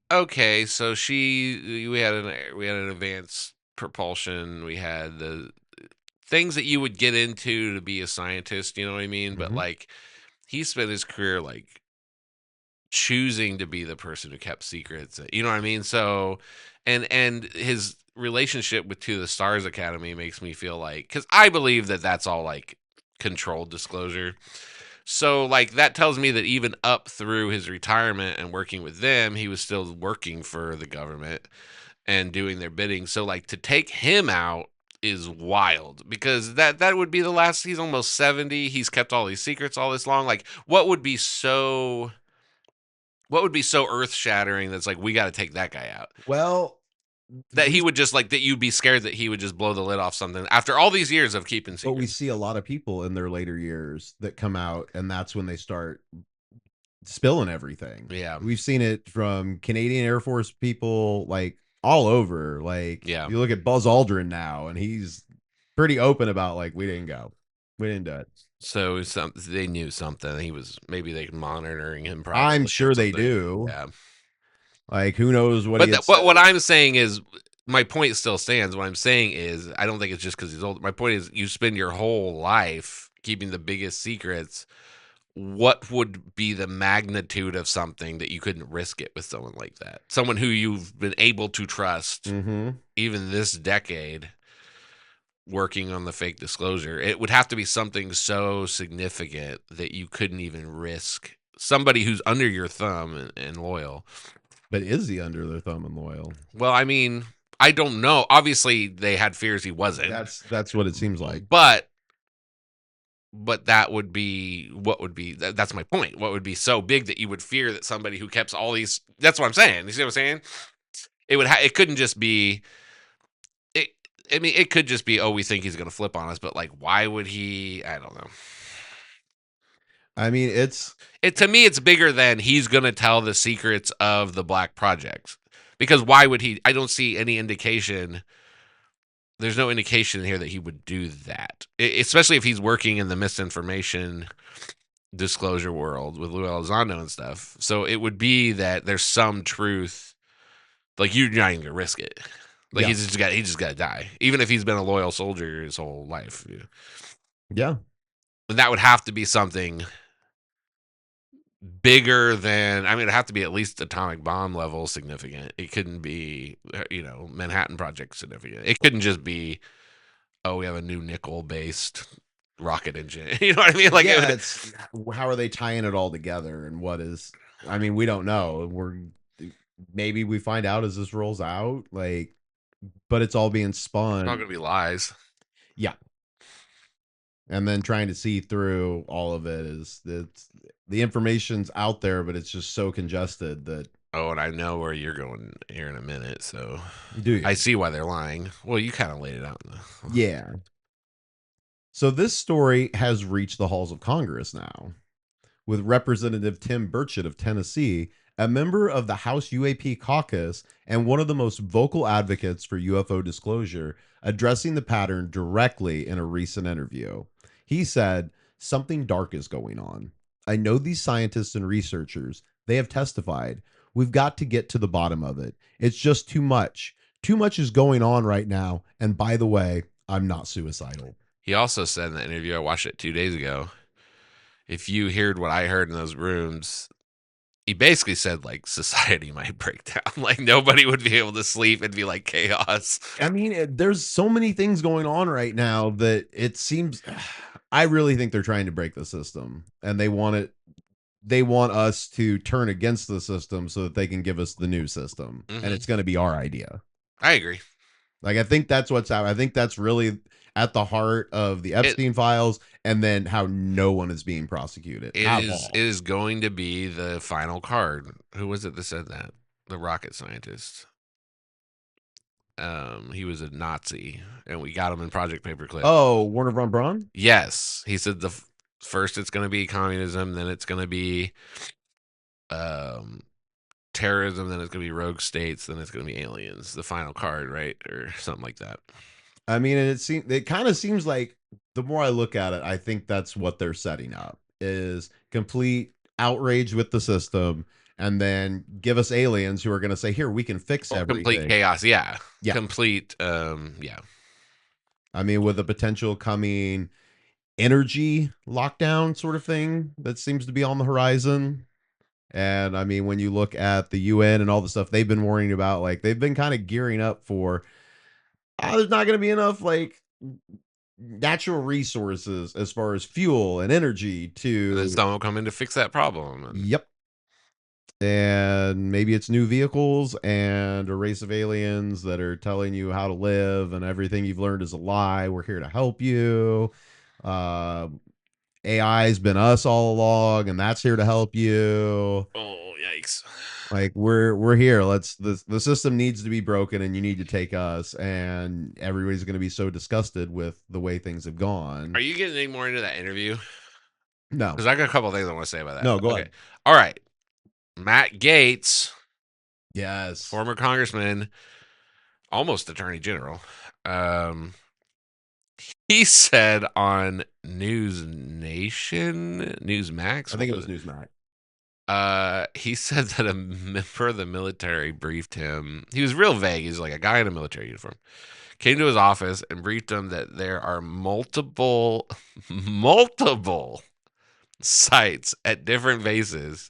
okay, so we had an advanced propulsion, we had the things that you would get into to be a scientist, you know what I mean? But like he spent his career like choosing to be the person who kept secrets, you know what I mean? So and his relationship with To the Stars Academy makes me feel like, cuz I believe that that's all like controlled disclosure. So like that tells me that even up through his retirement and working with them, he was still working for the government and doing their bidding. So like to take him out is wild, because that would be the last. He's almost 70. He's kept all these secrets all this long. Like what would be so earth-shattering that's like, we got to take that guy out? Well, that he would just like, that you'd be scared that he would just blow the lid off something after all these years of keeping secrets. But we see a lot of people in their later years that come out, and that's when they start spilling everything. Yeah. We've seen it from Canadian Air Force people, like all over. Like, yeah, you look at Buzz Aldrin now, and he's pretty open about like, we didn't do it. So they knew something. Maybe they monitoring him. Probably. I'm sure they do. Yeah. Like, who knows what? But what I'm saying is, my point still stands. What I'm saying is, I don't think it's just because he's old. My point is, you spend your whole life keeping the biggest secrets. What would be the magnitude of something that you couldn't risk it with someone like that? Someone who you've been able to trust, even this decade, working on the fake disclosure. It would have to be something so significant that you couldn't even risk somebody who's under your thumb and loyal. But is he under their thumb and loyal? Well, I mean, I don't know. Obviously, they had fears he wasn't. That's what it seems like. But that would be that's my point. What would be so big that you would fear that somebody who kept all these? That's what I'm saying. You see what I'm saying? It couldn't just be. I mean, it could just be, oh, we think he's going to flip on us, but like, why would he? I don't know. I mean, to me, it's bigger than he's going to tell the secrets of the Black Project, because why would he? I don't see any indication. There's no indication here that he would do that, especially if he's working in the misinformation disclosure world with Lou Elizondo and stuff. So it would be that there's some truth. Like, you're not even going to risk it. Like, he just got to die, even if he's been a loyal soldier his whole life. Yeah. And that would have to be something bigger than, I mean, it'd have to be at least atomic bomb level significant. It couldn't be, Manhattan Project significant. It couldn't just be, oh, we have a new nickel based rocket engine. You know what I mean? Like, yeah, it's how are they tying it all together, and what is? I mean, we don't know. Maybe we find out as this rolls out, like, but it's all being it's all spun. going to be lies. Yeah, and then trying to see through all of it is that the information's out there, but it's just so congested that. Oh, and I know where you're going here in a minute, so Do you? I see why they're lying. Well, you kind of laid it out. Yeah. So this story has reached the halls of Congress now, with Representative Tim Burchett of Tennessee, a member of the House UAP caucus and one of the most vocal advocates for UFO disclosure, addressing the pattern directly in a recent interview. He said, "Something dark is going on. I know these scientists and researchers. They have testified. We've got to get to the bottom of it. It's just too much. Too much is going on right now. And by the way, I'm not suicidal." He also said in the interview, I watched it 2 days ago, if you heard what I heard in those rooms, he basically said, like, society might break down. Like, nobody would be able to sleep. It'd be like chaos. I mean, there's so many things going on right now that it seems. I really think they're trying to break the system, and they want it. They want us to turn against the system so that they can give us the new system, and it's going to be our idea. I agree. Like, I think that's what's out. I think that's really at the heart of the Epstein files, and then how no one is being prosecuted. It is going to be the final card. Who was it that said that? The rocket scientist. He was a Nazi, and we got him in Project Paperclip. Oh, Werner von Braun? Yes, he said first it's going to be communism, then it's going to be terrorism, then it's going to be rogue states, then it's going to be aliens. The final card, right, or something like that. I mean, and it kind of seems like the more I look at it, I think that's what they're setting up is complete outrage with the system, and then give us aliens who are going to say, "Here, we can fix everything." Complete chaos, yeah. Complete, yeah. I mean, with the potential coming energy lockdown sort of thing that seems to be on the horizon. And I mean, when you look at the UN and all the stuff they've been worrying about, like they've been kind of gearing up for, there's not going to be enough like natural resources as far as fuel and energy to. Then someone will come in to fix that problem. Yep. And maybe it's new vehicles and a race of aliens that are telling you how to live, and everything you've learned is a lie. We're here to help you. AI's been us all along, and that's here to help you. Oh, yikes. Like we're here. The system needs to be broken, and you need to take us, and everybody's going to be so disgusted with the way things have gone. Are you getting any more into that interview? No. Because I got a couple of things I want to say about that. No, go ahead. All right. Matt Gaetz. Yes. Former congressman, almost attorney general. He said on Newsmax. I think it was Newsmax. He said that a member of the military briefed him. He was real vague. He's like a guy in a military uniform. Came to his office and briefed him that there are multiple sites at different bases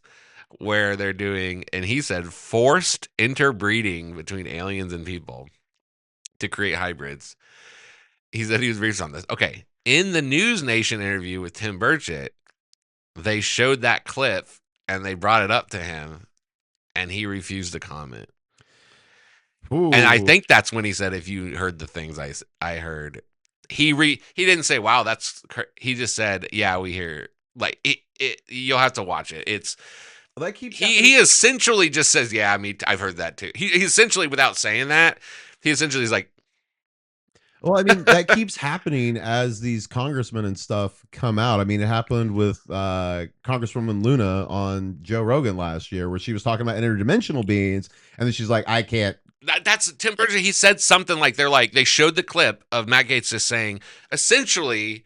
where they're doing, and he said, forced interbreeding between aliens and people to create hybrids. He said he was briefed on this. Okay. In the News Nation interview with Tim Burchett, they showed that clip and they brought it up to him, and he refused to comment. Ooh. And I think that's when he said, if you heard the things I heard, he didn't say, wow, he just said, yeah, we hear, like, you'll have to watch it. It's, that keeps he essentially just says, yeah, I've heard that too. He essentially, without saying that, is like, well, I mean, that keeps happening as these congressmen and stuff come out. I mean, it happened with Congresswoman Luna on Joe Rogan last year, where she was talking about interdimensional beings, and then she's like, I can't. That's Tim Burchett. He said something like, they showed the clip of Matt Gaetz just saying, essentially,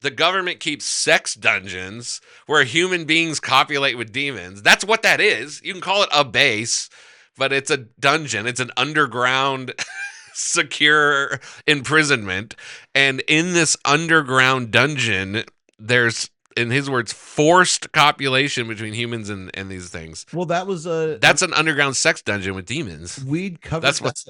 the government keeps sex dungeons where human beings copulate with demons. That's what that is. You can call it a base, but it's a dungeon. It's an underground secure imprisonment. And in this underground dungeon, in his words, forced copulation between humans and these things. Well, that was That's an underground sex dungeon with demons. we'd covered That's what's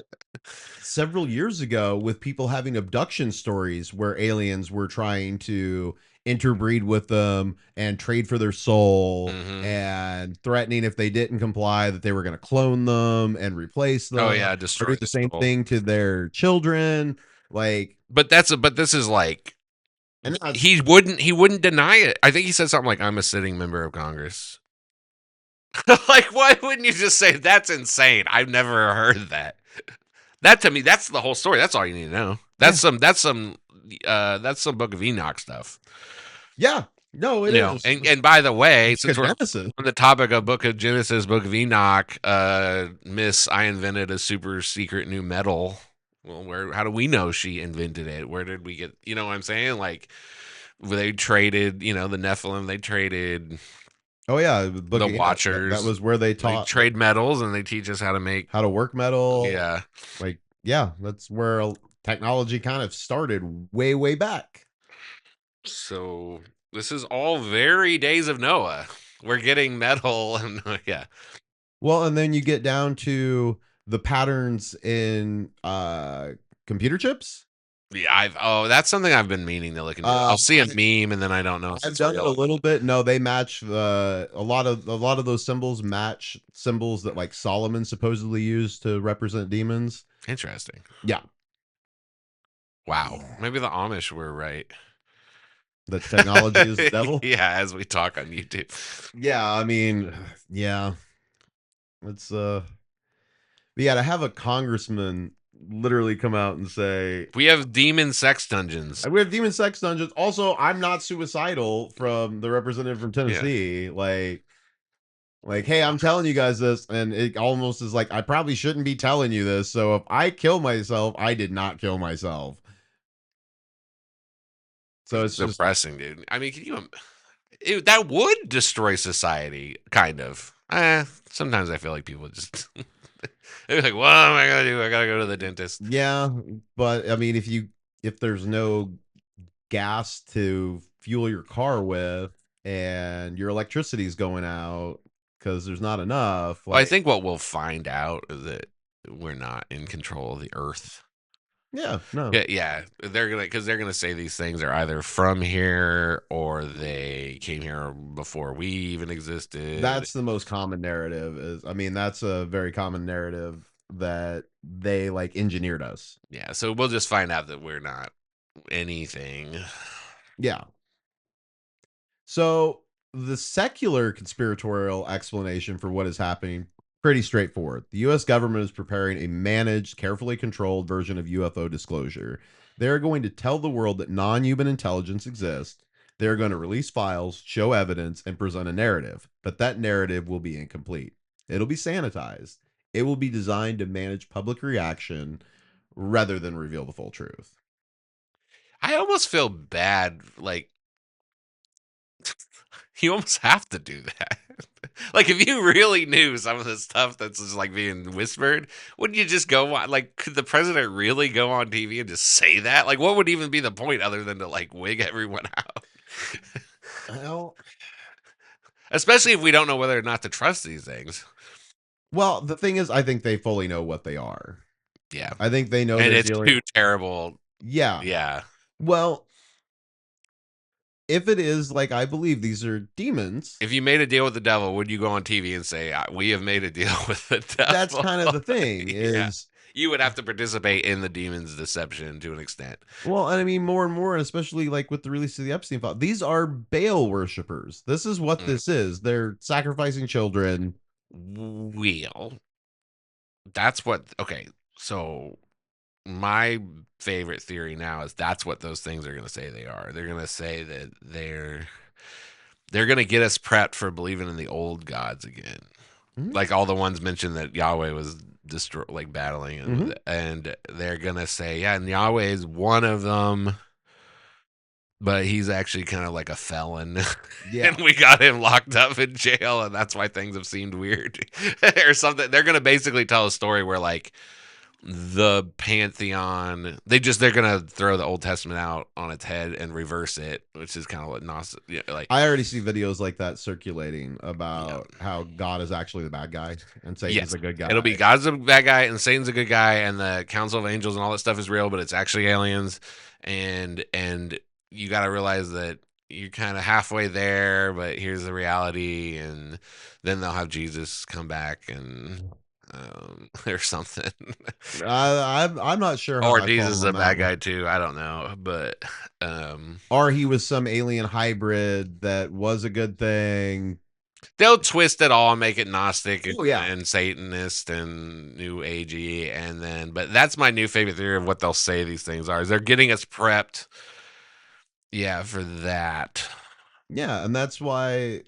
several years ago with people having abduction stories where aliens were trying to interbreed with them and trade for their soul and threatening if they didn't comply that they were going to clone them and replace them. Oh yeah, or destroy do the same thing to their children. Like, but this is like, and he wouldn't deny it. I think he said something like, "I'm a sitting member of Congress." Like, why wouldn't you just say that's insane? I've never heard that. That to me, that's the whole story. That's all you need to know. That's some Book of Enoch stuff. Yeah. No, it is. And by the way, It's since we're Genesis. on the topic of Book of Genesis, Book of Enoch, Miss I invented a super secret new metal. Well, how do we know she invented it? Where did we get, you know what I'm saying? Like, they traded, the Nephilim, they traded Oh yeah, the Watchers. That was where they taught trade metals, and they teach us how to work metal. Yeah. Like, yeah, that's where technology kind of started way, way back. So this is all very Days of Noah. We're getting metal and yeah. Well, and then you get down to the patterns in computer chips. Yeah, that's something I've been meaning to look into. I'll see a meme and then I don't know. I've done it a little bit. No, they match a lot of those symbols match symbols that like Solomon supposedly used to represent demons. Interesting. Yeah. Wow. Maybe the Amish were right. The technology is the devil. Yeah, as we talk on YouTube. Yeah, I mean, yeah. It's yeah, to have a congressman literally come out and say we have demon sex dungeons. We have demon sex dungeons. Also, I'm not suicidal from the representative from Tennessee. Yeah. Like, hey, I'm telling you guys this, and it almost is like I probably shouldn't be telling you this. So if I kill myself, I did not kill myself. So it's depressing, dude. I mean, that would destroy society, kind of. Sometimes I feel like people just they're like, "What am I gonna do? I gotta go to the dentist." Yeah, but I mean, if there's no gas to fuel your car with, and your electricity's going out because there's not enough. Well, I think what we'll find out is that we're not in control of the Earth. Yeah, no. Yeah. They're gonna say these things are either from here or they came here before we even existed. That's the most common narrative. That's a very common narrative that they like engineered us. Yeah, so we'll just find out that we're not anything. Yeah. So the secular conspiratorial explanation for what is happening, pretty straightforward. The U.S. government is preparing a managed, carefully controlled version of UFO disclosure. They're going to tell the world that non-human intelligence exists. They're going to release files, show evidence, and present a narrative. But that narrative will be incomplete. It'll be sanitized. It will be designed to manage public reaction rather than reveal the full truth. I almost feel bad, like, you almost have to do that. Like, if you really knew some of the stuff that's just like being whispered, wouldn't you just go on? Like, could the president really go on TV and just say that? Like, what would even be the point other than to like wig everyone out? Well, especially if we don't know whether or not to trust these things. Well, the thing is, I think they fully know what they are. Yeah, I think they know, and it's too terrible. Yeah. Well, if it is like I believe these are demons. If you made a deal with the devil, would you go on TV and say, "We have made a deal with the devil"? That's kind of the thing. Is you would have to participate in the demon's deception to an extent. Well, and I mean more and more, especially like with the release of the Epstein file. These are Baal worshipers. This is what this is. They're sacrificing children. Well, that's what. Okay, so my favorite theory now is that's what those things are going to say they are. They're going to say that they're going to get us prepped for believing in the old gods again. Mm-hmm. Like all the ones mentioned that Yahweh was battling, and they're going to say, yeah, and Yahweh is one of them, but he's actually kind of like a felon. Yeah. And we got him locked up in jail, and that's why things have seemed weird or something. They're going to basically tell a story where like the pantheon. They're gonna throw the Old Testament out on its head and reverse it, which is kind of what Gnostic, like. I already see videos like that circulating Yeah. about how God is actually the bad guy and Satan is Yes, a good guy. it'll be God's a bad guy and Satan's a good guy, and the Council of Angels and all that stuff is real, but it's actually aliens, and you got to realize that you're kind of halfway there, but here's the reality, and then they'll have Jesus come back and or something, I'm not sure how or I Jesus fall is a on bad that one. guy too. I don't know, but Or he was some alien hybrid that was a good thing. they'll twist it all and make it Gnostic Oh yeah. and Satanist and New Agey, and then, but that's my new favorite theory of what they'll say these things are. Is they're getting us prepped, yeah, for that, Yeah, and that's why,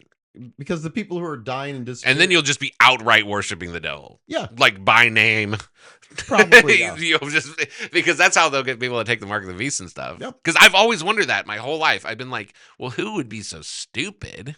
because the people who are dying and and then you'll just be outright worshiping the devil, yeah, like by name. probably yeah. You'll just, because that's how they'll get people to take the mark of the beast and stuff. Yep. Because I've always wondered that my whole life. I've been like, well, who would be so stupid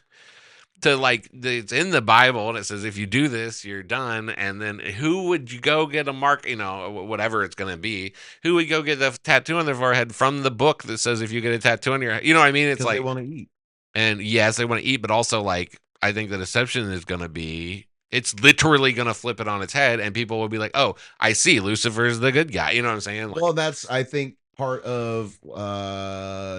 to, like, it's in the Bible and it says if you do this you're done, and then who would you go get a mark, whatever it's going to be, who would go get the tattoo on their forehead from the book that says if you get a tattoo on your head, you know what I mean? It's Because they like, want to eat. and yes, they want to eat, but also, like, I think the deception is going to be, it's literally going to flip it on its head, and people will be like, oh, I see, Lucifer's the good guy, you know what I'm saying? Like, Well, that's, I think, part of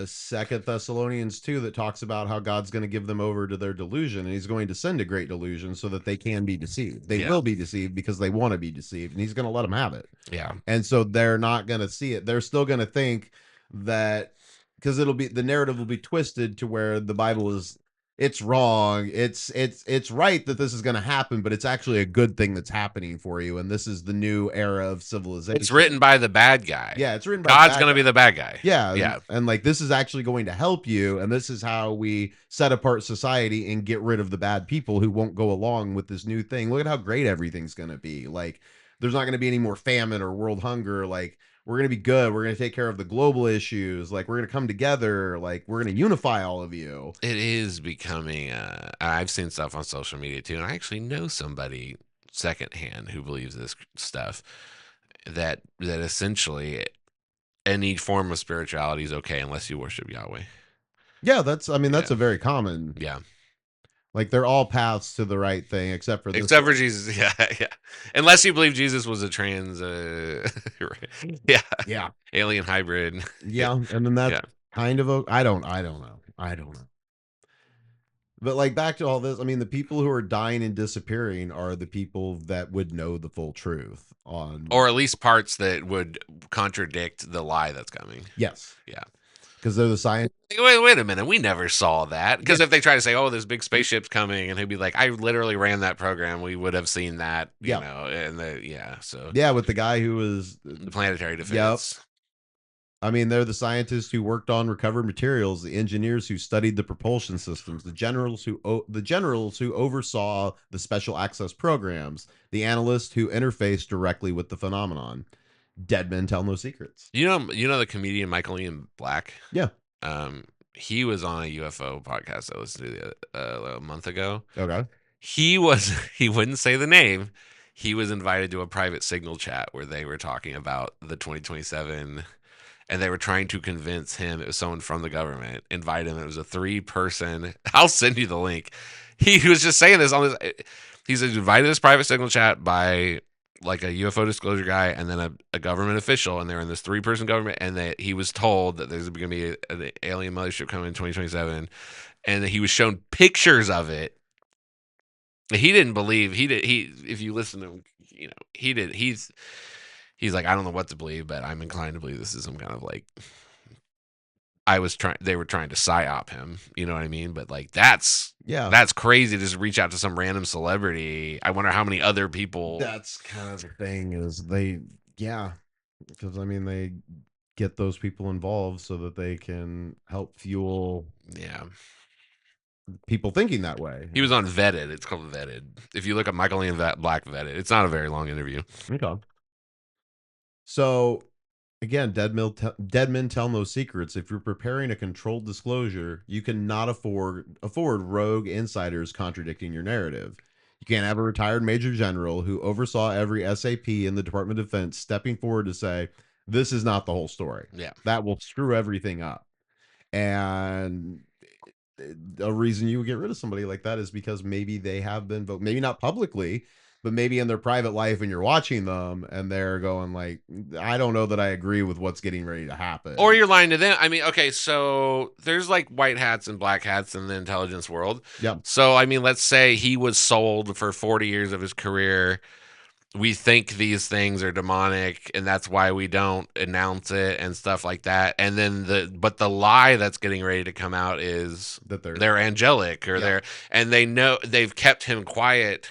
Second Thessalonians 2 that talks about how God's going to give them over to their delusion, and he's going to send a great delusion so that they can be deceived. They Yeah. will be deceived because they want to be deceived, and he's going to let them have it. yeah. And so they're not going to see it. They're still going to think that, because the narrative will be twisted to where the Bible is, it's wrong. It's right that this is going to happen, but it's actually a good thing that's happening for you, and this is the new era of civilization. It's written by the bad guy. Yeah, it's written by God's going to be the bad guy. yeah, Yeah. and like this is actually going to help you, and this is how we set apart society and get rid of the bad people who won't go along with this new thing. Look at how great everything's going to be. Like, there's not going to be any more famine or world hunger. Like, we're going to be good. We're going to take care of the global issues. Like, we're going to come together. Like, we're going to unify all of you. It is becoming, I've seen stuff on social media too, and I actually know somebody secondhand who believes this stuff, that essentially any form of spirituality is okay unless you worship Yahweh. Yeah, that's a Yeah. very common. Yeah. Like, they're all paths to the right thing, except for this Except for one. Jesus. Yeah. Yeah. Unless you believe Jesus was a trans, yeah, Yeah, alien hybrid. yeah, and then that's Yeah. kind of I don't know. But like, back to all this, I mean, the people who are dying and disappearing are the people that would know the full truth on, Or at least parts that would contradict the lie that's coming. yes, Yeah. because they're the science. Wait a minute. We never saw that. Because if they try to say, oh, this big spaceship's coming, and he'd be like, I literally ran that program, we would have seen that, Yeah. and so Yeah, with the guy who was, the planetary defense. I mean, they're the scientists who worked on recovered materials, the engineers who studied the propulsion systems, the generals who oversaw the special access programs, the analysts who interfaced directly with the phenomenon. Dead men tell no secrets. You know the comedian Michael Ian Black? Yeah. He was on a UFO podcast I listened to a month ago. Okay. He wouldn't say the name. He was invited to a private signal chat where they were talking about the 2027, and they were trying to convince him, it was someone from the government, invite him. It was a 3-person. I'll send you the link. He was just saying this on this. He's invited to this private signal chat by like a UFO disclosure guy and then a government official, and they're in this 3-person government, and he was told that there's going to be an alien mothership coming in 2027, and he was shown pictures of it. He didn't believe. If you listen to him, he's like, I don't know what to believe, but I'm inclined to believe this is some kind of, like, they were trying to psyop him, you know what I mean? But like, that's crazy to just reach out to some random celebrity. I wonder how many other people. That's kind of the thing, is because I mean, they get those people involved so that they can help fuel people thinking that way. He was on Vetted. It's called Vetted. If you look up Michael Ian Black Vetted, it's not a very long interview. Okay. So again, dead men tell no secrets. If you're preparing a controlled disclosure, you cannot afford rogue insiders contradicting your narrative. You can't have a retired major general who oversaw every SAP in the Department of Defense stepping forward to say, this is not the whole story. Yeah. That will screw everything up. And a reason you would get rid of somebody like that is because maybe they have been, maybe not publicly, but maybe in their private life, and you're watching them and they're going like, I don't know that I agree with what's getting ready to happen. Or you're lying to them. I mean, okay, so there's like white hats and black hats in the intelligence world. Yeah. So, I mean, let's say he was sold for 40 years of his career. We think these things are demonic, and that's why we don't announce it and stuff like that. And then the lie that's getting ready to come out is that they're angelic, or and they know they've kept him quiet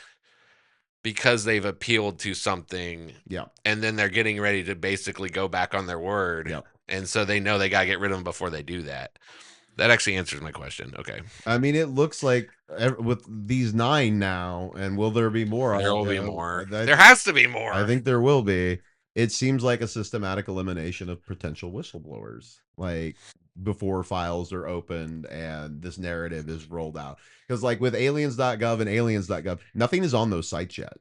because they've appealed to something. Yeah. And then they're getting ready to basically go back on their word. Yeah. And so they know they got to get rid of them before they do that. That actually answers my question. Okay. I mean, it looks like with these 9 now, and will there be more? There will be more. There has to be more. I think there will be. It seems like a systematic elimination of potential whistleblowers, like before files are opened and this narrative is rolled out. Because like with aliens.gov and aliens.gov, nothing is on those sites yet.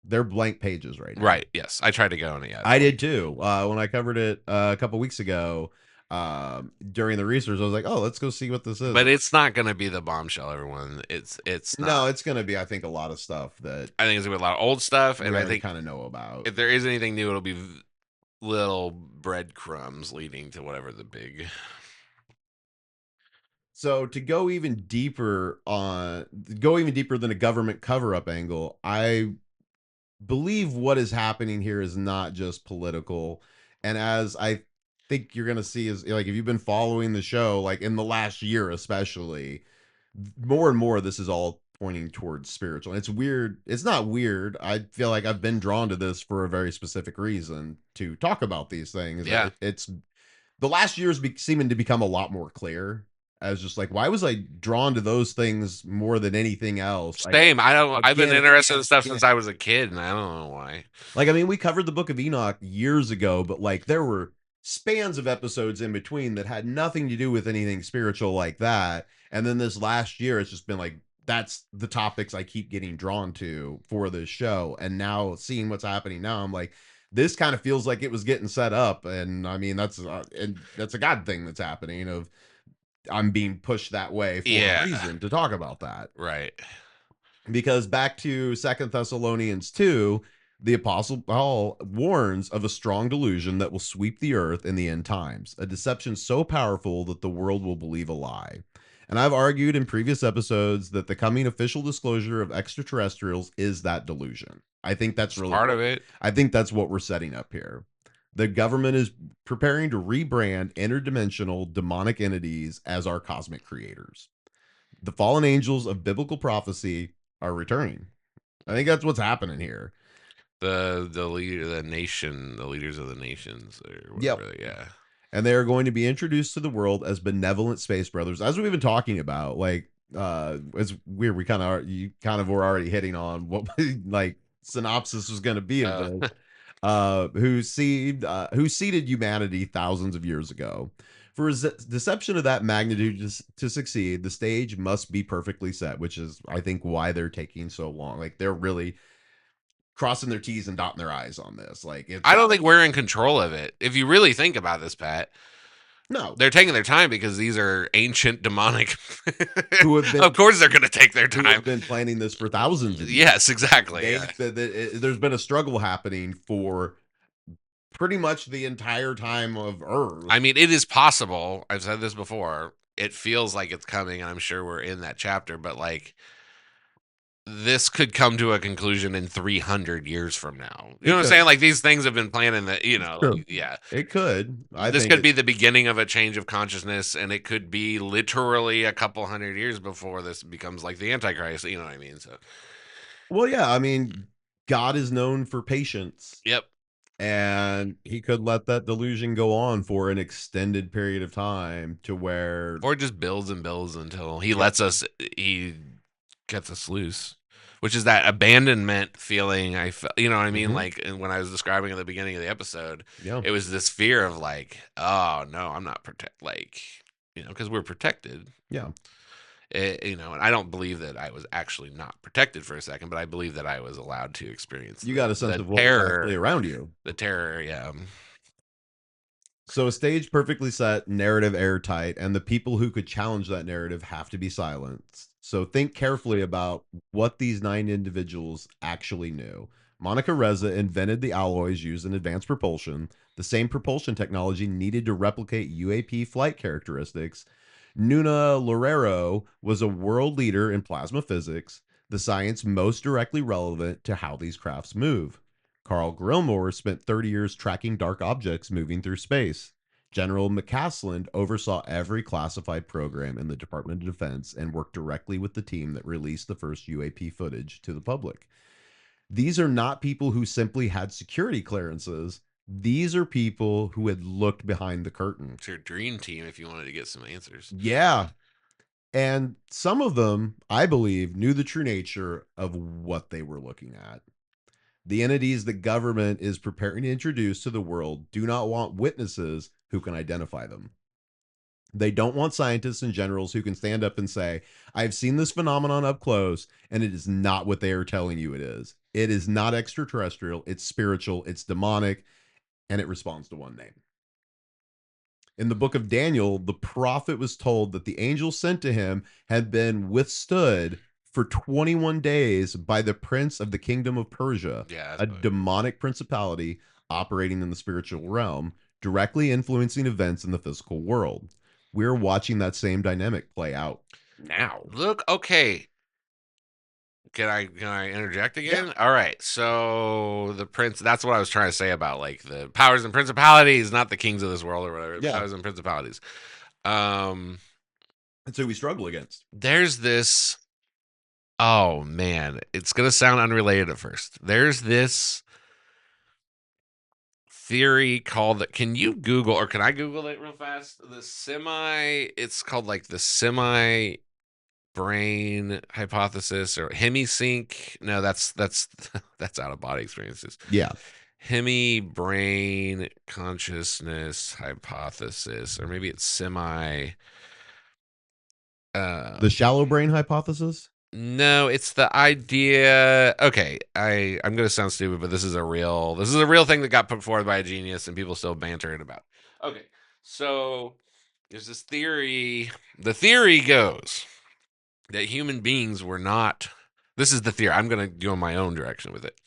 They're blank pages right now. Right. Yes. I tried to go on it. I did too. When I covered it a couple weeks ago, during the research, I was like, oh, let's go see what this is. But it's not going to be the bombshell, everyone. It's not. No, it's going to be, I think, a lot of stuff that I think it's going to be a lot of old stuff, and I think kind of know about. If there is anything new, it'll be little breadcrumbs leading to whatever the big. So to go even deeper than a government cover-up angle, I believe what is happening here is not just political. And as I think you're going to see is like, if you've been following the show, like in the last year, especially more and more, this is all pointing towards spiritual. And it's weird. It's not weird. I feel like I've been drawn to this for a very specific reason to talk about these things. Yeah. It's the last year's seeming to become a lot more clear. I was just like, why was I drawn to those things more than anything else? Same. I've been interested in stuff since I was a kid, and I don't know why. Like, I mean, we covered the Book of Enoch years ago, but like there were spans of episodes in between that had nothing to do with anything spiritual like that. And then this last year, it's just been like, that's the topics I keep getting drawn to for this show. And now seeing what's happening now, I'm like, this kind of feels like it was getting set up. And I mean, that's a God thing that's happening of, I'm being pushed that way for a reason to talk about that. Right. Because back to 2 Thessalonians 2, the Apostle Paul warns of a strong delusion that will sweep the earth in the end times, a deception so powerful that the world will believe a lie. And I've argued in previous episodes that the coming official disclosure of extraterrestrials is that delusion. I think that's really part of it. I think that's what we're setting up here. The government is preparing to rebrand interdimensional demonic entities as our cosmic creators. The fallen angels of biblical prophecy are returning. I think that's what's happening here. The leaders of the nations, or whatever. Yep. Yeah. And they are going to be introduced to the world as benevolent space brothers, as we've been talking about. Like, it's weird. You kind of were already hitting on what like synopsis was going to be of this. Who seeded humanity thousands of years ago. For deception of that magnitude to succeed, the stage must be perfectly set, which is, I think, why they're taking so long. Like, they're really crossing their T's and dotting their I's on this. Like, I don't think we're in control of it. If you really think about this, Pat. No, they're taking their time because these are ancient demonic. Of course, they're going to take their time. Who have been planning this for thousands of years. Yes, exactly. There's been a struggle happening for pretty much the entire time of Earth. I mean, it is possible. I've said this before. It feels like it's coming, and I'm sure we're in that chapter. But like, this could come to a conclusion in 300 years from now. You know what I'm saying? Like, these things have been planning that, yeah. It could. This could be the beginning of a change of consciousness, and it could be literally a couple hundred years before this becomes like the Antichrist. You know what I mean? So, well, yeah. I mean, God is known for patience. Yep. And he could let that delusion go on for an extended period of time to where... Or just builds and builds until he gets us loose, which is that abandonment feeling I felt, you know what I mean? Like, and when I was describing at the beginning of the episode, it was this fear of like, oh no, I'm not because we're protected. Yeah. And I don't believe that I was actually not protected for a second, but I believe that I was allowed to experience You got a sense the of what was terror, actually around you. the terror. Yeah. So a stage perfectly set, narrative airtight, and the people who could challenge that narrative have to be silenced. So think carefully about what these 9 individuals actually knew. Monica Reza invented the alloys used in advanced propulsion, the same propulsion technology needed to replicate UAP flight characteristics. Nuna Lorero was a world leader in plasma physics, the science most directly relevant to how these crafts move. Carl Grillmore spent 30 years tracking dark objects moving through space. General McCaslin oversaw every classified program in the Department of Defense and worked directly with the team that released the first UAP footage to the public. These are not people who simply had security clearances. These are people who had looked behind the curtain. It's your dream team if you wanted to get some answers. Yeah. And some of them, I believe, knew the true nature of what they were looking at. The entities the government is preparing to introduce to the world do not want witnesses who can identify them. They don't want scientists and generals who can stand up and say, I've seen this phenomenon up close, and it is not what they are telling you it is. It is not extraterrestrial, it's spiritual, it's demonic, and it responds to one name. In the book of Daniel, the prophet was told that the angel sent to him had been withstood for 21 days by the prince of the kingdom of Persia, a demonic principality operating in the spiritual realm, directly influencing events in the physical world. We're watching that same dynamic play out now. Look, okay. Can I interject again? Yeah. All right. So the prince, that's what I was trying to say about like the powers and principalities, not the kings of this world or whatever. Yeah. Powers and principalities. That's who we struggle against. There's this, oh man, it's going to sound unrelated at first. There's this theory called, can you Google, or can I Google it real fast? It's called like the semi brain hypothesis or hemisync. No, that's that's out of body experiences. Yeah. Hemi brain consciousness hypothesis, or maybe it's semi. The shallow brain hypothesis? No, it's the idea. Okay, I'm gonna sound stupid, but this is a real thing that got put forward by a genius, and people still banter it about. Okay, so there's this theory. The theory goes that human beings were not. This is the theory. I'm gonna go in my own direction with it.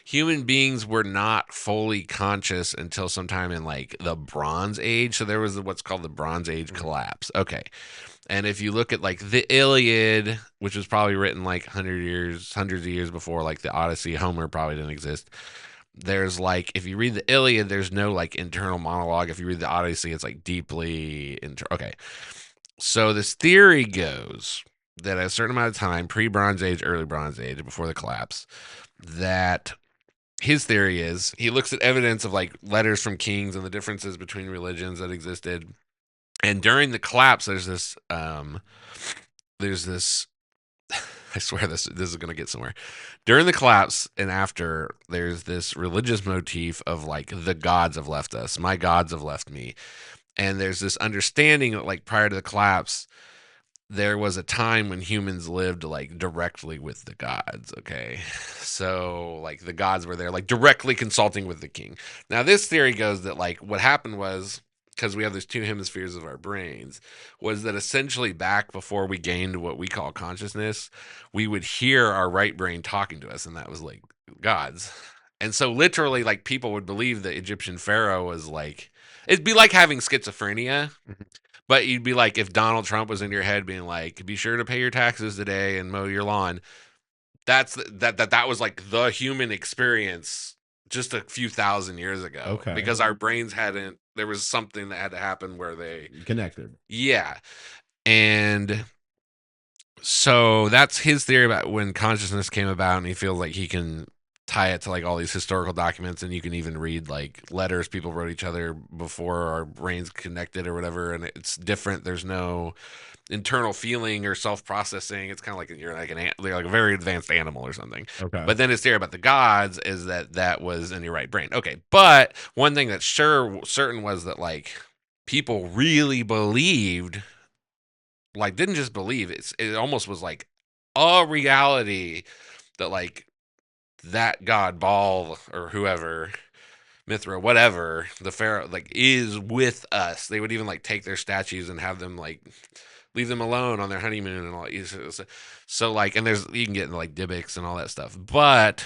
Human beings were not fully conscious until sometime in like the Bronze Age. So there was what's called the Bronze Age collapse. Okay. And if you look at like the Iliad, which was probably written like hundreds of years before like the Odyssey, Homer probably didn't exist. There's like, if you read the Iliad, there's no like internal monologue. If you read the Odyssey, it's like deeply okay. So this theory goes that at a certain amount of time, pre-Bronze Age, early Bronze Age, before the collapse, that his theory is he looks at evidence of like letters from kings and the differences between religions that existed. And during the collapse, there's this I swear this is going to get somewhere. During the collapse and after, there's this religious motif of like the gods have left us, my gods have left me. And there's this understanding that like prior to the collapse, there was a time when humans lived like directly with the gods. Okay. So like the gods were there, like directly consulting with the king. Now, this theory goes that like what happened was, because we have these two hemispheres of our brains, was that essentially back before we gained what we call consciousness, we would hear our right brain talking to us, and that was like gods. And so literally like people would believe the Egyptian pharaoh was like, it'd be like having schizophrenia. But you'd be like, if Donald Trump was in your head being like, be sure to pay your taxes today and mow your lawn. That was like the human experience just a few thousand years ago. Okay. Because our brains there was something that had to happen where they connected. Yeah. And so that's his theory about when consciousness came about, and he feels like he can tie it to like all these historical documents, and you can even read like letters people wrote each other before our brains connected or whatever, and it's different. There's no internal feeling or self-processing. It's kind of like you're like a very advanced animal or something. Okay. But then his theory about the gods is that was in your right brain. Okay, but one thing that's certain was that like people really believed like didn't just believe it almost was like a reality that like that god Baal or whoever, Mithra, whatever, the pharaoh like is with us. They would even like take their statues and have them like leave them alone on their honeymoon and all that. So like, and there's you can get into like Dybbuk's and all that stuff. But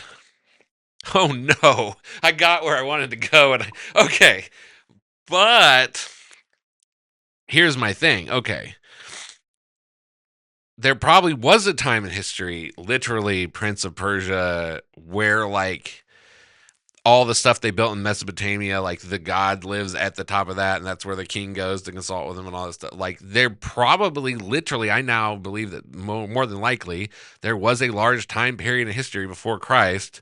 oh no, I got where I wanted to go, and okay, but here's my thing. Okay, there probably was a time in history, literally Prince of Persia, where like all the stuff they built in Mesopotamia, like the god lives at the top of that, and that's where the king goes to consult with him and all that stuff. Like they're probably literally, I now believe that more than likely there was a large time period in history before Christ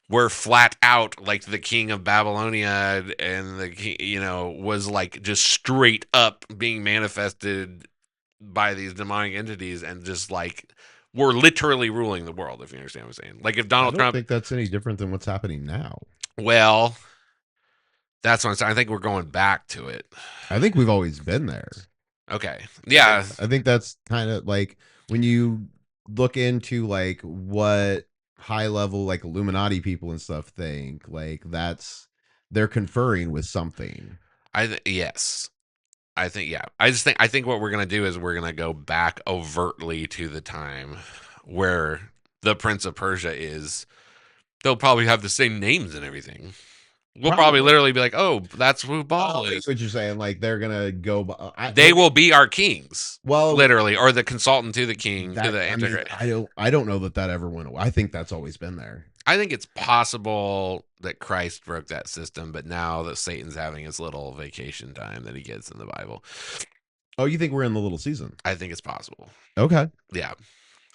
where flat out like the king of Babylonia and the king, was like just straight up being manifested by these demonic entities and just like we're literally ruling the world, if you understand what I'm saying. Like if I Donald don't Trump, think that's any different than what's happening now. well, that's what I'm saying. I think we're going back to it. I think we've always been there. Okay. Yeah. I think that's kind of like when you look into like what high level like Illuminati people and stuff think, like that's they're conferring with something. Yes. I think yeah. I think what we're gonna do is we're gonna go back overtly to the time where the Prince of Persia is. They'll probably have the same names and everything. We'll probably literally be like, "Oh, that's who Baal is." What you're saying, like they're gonna go. They will be our kings, well, literally, or the consultant to the king, to that the I mean, Antichrist. I don't know that ever went away. I think that's always been there. I think it's possible that Christ broke that system, but now that Satan's having his little vacation time that he gets in the Bible, Oh, you think we're in the little season? I think it's possible. Okay. Yeah.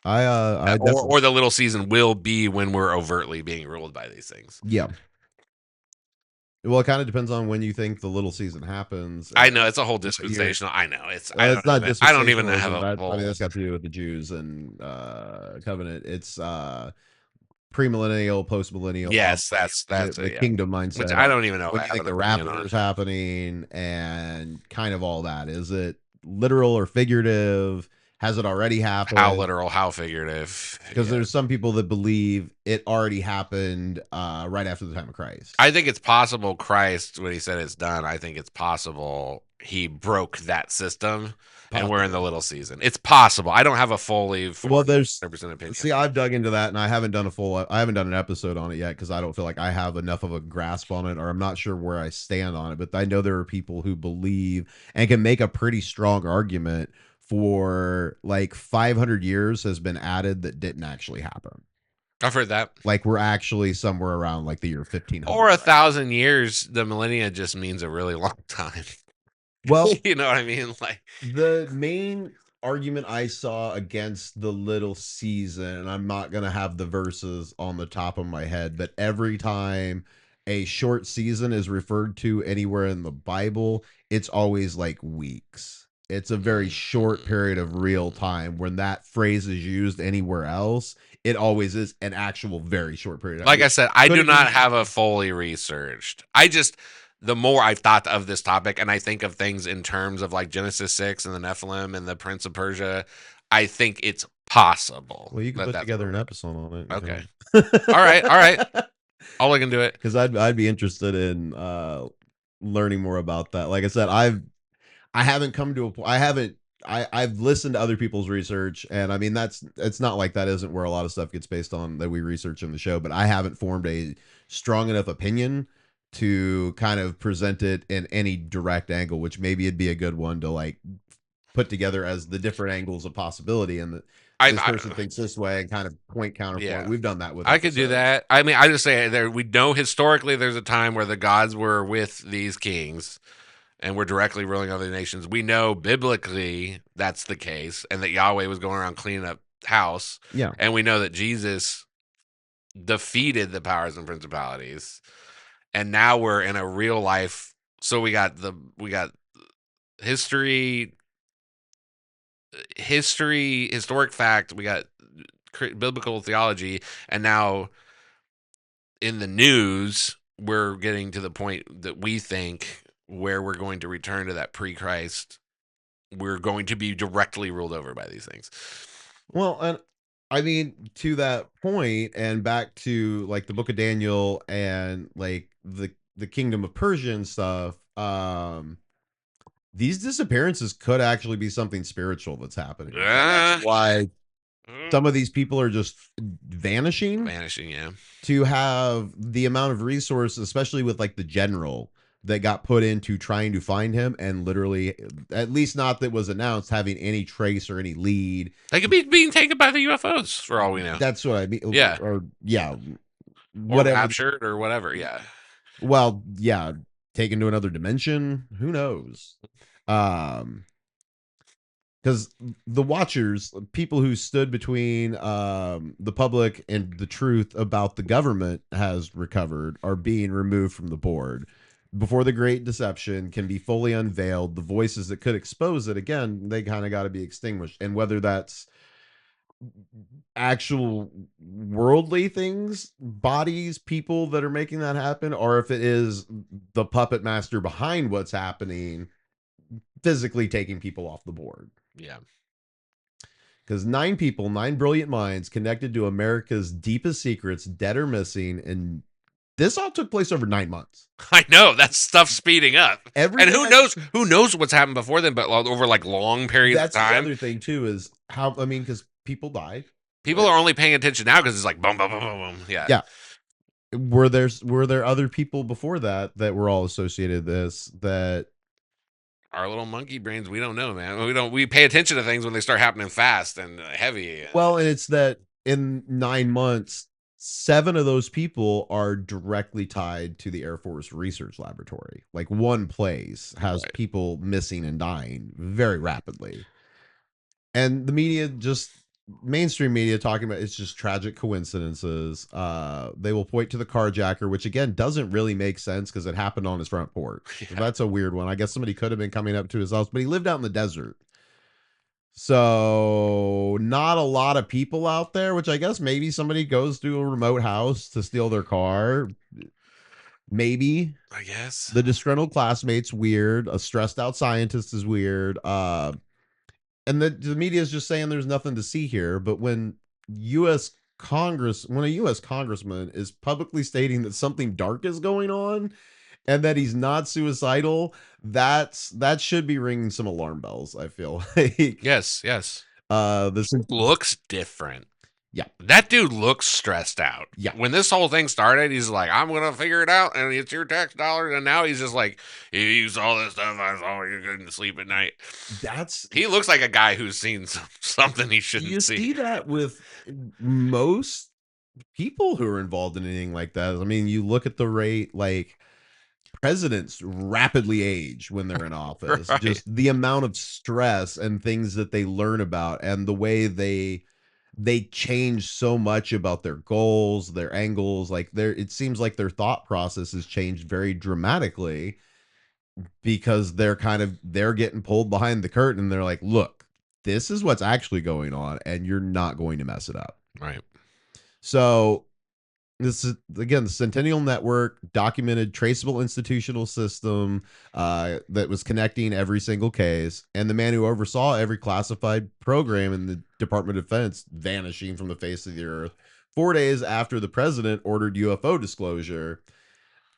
I Or the little season will be when we're overtly being ruled by these things. yeah. Well, it kind of depends on when you think the little season happens. I know it's a whole dispensational. I know it's. It's not I don't even dispensationalism. have a I mean, full. that's got to do with the Jews and covenant. It's premillennial, postmillennial. Yes, that's the yeah. kingdom mindset. Which I don't even know. When you think the rapture is happening and kind of all that. Is it literal or figurative? Has it already happened? How literal, how figurative? Because there's some people that believe it already happened right after the time of Christ. I think it's possible Christ, when he said it's done, I think it's possible he broke that system and we're in the little season. It's possible. I don't have a fully well, there's 100% opinion. See, I've dug into that and I haven't done an episode on it yet because I don't feel like I have enough of a grasp on it, or I'm not sure where I stand on it. But I know there are people who believe and can make a pretty strong argument for like 500 years has been added that didn't actually happen. I've heard that. Like we're actually somewhere around like the year 1500 or 1,000 years. The millennia just means a really long time. Well, you know what I mean? Like the main argument I saw against the little season, and I'm not gonna have the verses on the top of my head, but every time a short season is referred to anywhere in the Bible, it's always like weeks. It's a very short period of real time. When that phrase is used anywhere else, it always is an actual very short period. Like I said, I do not have a fully researched. The more I've thought of this topic and I think of things in terms of like Genesis 6 and the Nephilim and the Prince of Persia, I think it's possible. Well, you can put together an episode on it. Okay. All right. I'll look into it. Because I'd be interested in learning more about that. Like I said, I haven't come to a point. I've listened to other people's research, and I mean it's not like that isn't where a lot of stuff gets based on that we research in the show, but I haven't formed a strong enough opinion to kind of present it in any direct angle, which maybe it'd be a good one to like put together as the different angles of possibility, and that this person thinks this way and kind of point counterpoint. Yeah. We've done that with I could do that. I mean, I just say we know historically there's a time where the gods were with these kings and we're directly ruling other nations. We know biblically that's the case, and that Yahweh was going around cleaning up house. Yeah. And we know that Jesus defeated the powers and principalities. And now we're in a real life. So we got history, historic fact, we got biblical theology, and now in the news, we're getting to the point that we think where we're going to return to that pre-Christ we're going to be directly ruled over by these things. Well, and I mean, to that point, and back to like the Book of Daniel and like the Kingdom of Persia and stuff. These disappearances could actually be something spiritual that's happening. That's why some of these people are just vanishing. Yeah. To have the amount of resource, especially with like the general that got put into trying to find him, and literally, at least not that was announced, having any trace or any lead. They could be being taken by the UFOs for all we know. That's what I mean. Yeah. Or yeah. Or captured or whatever. Yeah. Well, yeah. Taken to another dimension. Who knows? Because the watchers, people who stood between the public and the truth about the government has recovered, are being removed from the board. Before the Great Deception can be fully unveiled, the voices that could expose it, again, they kind of got to be extinguished. And whether that's actual worldly things, bodies, people that are making that happen, or if it is the puppet master behind what's happening, physically taking people off the board. Yeah. Because 9 people, 9 brilliant minds connected to America's deepest secrets, dead or missing, and this all took place over 9 months. I know, that stuff's speeding up. And who knows what's happened before then, but over like long periods of time. That's the other thing too, is how, I mean, because people died. People are only paying attention now because it's like boom, boom, boom, boom, boom. Yeah. Yeah. Were there other people before that were all associated with this that our little monkey brains, we don't know, man. We pay attention to things when they start happening fast and heavy. Well, and it's that in 9 months, 7 of those people are directly tied to the Air Force Research Laboratory. Like one place has people missing and dying very rapidly. And the media, just mainstream media, talking about it's just tragic coincidences. They will point to the carjacker, which again doesn't really make sense because it happened on his front porch. Yeah. So that's a weird one. I guess somebody could have been coming up to his house, but he lived out in the desert. So not a lot of people out there, which I guess maybe somebody goes to a remote house to steal their car. Maybe. I guess. The disgruntled classmate's weird. A stressed out scientist is weird. And the media is just saying there's nothing to see here. But when a U.S. congressman is publicly stating that something dark is going on and that he's not suicidal, that should be ringing some alarm bells, I feel like. Yes. This looks different. Yeah. That dude looks stressed out. Yeah. When this whole thing started, he's like, I'm going to figure it out, and it's your tax dollars. And now he's just like, you use all this stuff. I saw you couldn't sleep at night. He looks like a guy who's seen something he shouldn't see. You see that with most people who are involved in anything like that. I mean, you look at the rate, like, presidents rapidly age when they're in office. Right. Just the amount of stress and things that they learn about, and the way they change so much about their goals, their angles. Like it seems like their thought process has changed very dramatically because they're getting pulled behind the curtain. And they're like, look, this is what's actually going on, and you're not going to mess it up. Right. So this is, again, the Centennial Network, documented, traceable institutional system that was connecting every single case, and the man who oversaw every classified program in the Department of Defense vanishing from the face of the earth 4 days after the president ordered UFO disclosure.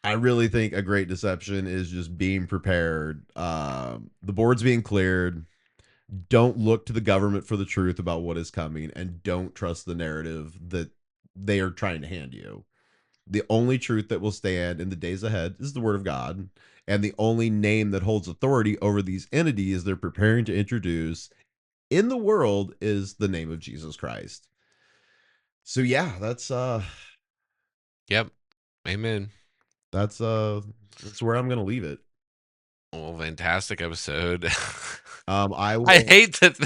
I really think a great deception is just being prepared. The board's being cleared. Don't look to the government for the truth about what is coming, and don't trust the narrative that they are trying to hand you. The only truth that will stand in the days ahead is the word of God, and the only name that holds authority over these entities they're preparing to introduce in the world is the name of Jesus Christ. So yeah, that's yep. Amen. That's where I'm gonna leave it. Well, fantastic episode. I hate that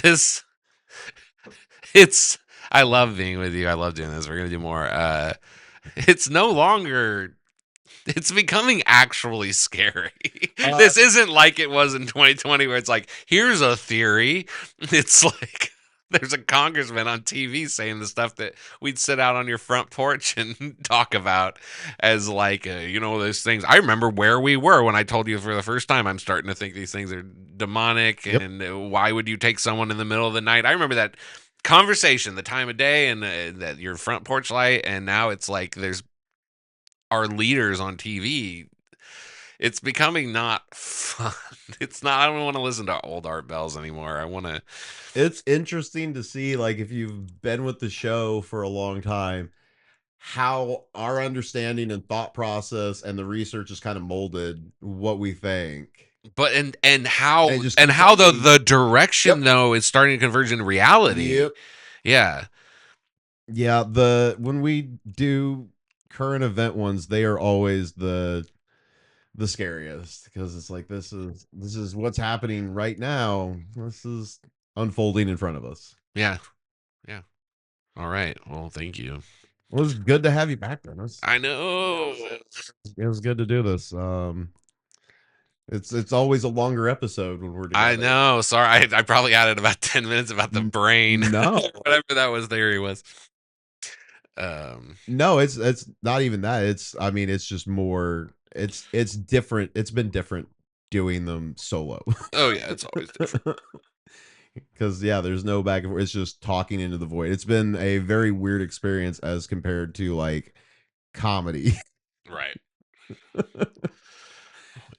this I love being with you. I love doing this. We're gonna do more. It's no longer. It's becoming actually scary. This isn't like it was in 2020, where it's like, here's a theory. It's like, There's a congressman on TV saying the stuff that we'd sit out on your front porch and talk about as like, those things. I remember where we were when I told you for the first time, I'm starting to think these things are demonic. Yep. And why would you take someone in the middle of the night? I remember that conversation, the time of day, and that your front porch light. And now it's like there's our leaders on TV. It's becoming not fun. It's not. I don't want to listen to old Art Bells anymore. I want to. It's interesting to see, like, if you've been with the show for a long time, how our understanding and thought process and the research has kind of molded what we think. But and how And just and how confirming. the direction Yep. though is starting to converge in reality. Yep. Yeah. Yeah, when we do current event ones, they are always the scariest, because it's like this is what's happening right now. This is unfolding in front of us. Yeah. Yeah. All right. Well, thank you. Well, it's good to have you back, Dennis. I know. It was good to do this. It's always a longer episode when we're together. I know. Sorry, I probably added about 10 minutes about the brain. No. Whatever that was theory was. No, it's not even that. It's just more. It's different. It's been different doing them solo. Oh yeah, it's always different. Because there's no back and forth. It's just talking into the void. It's been a very weird experience as compared to like comedy. Right.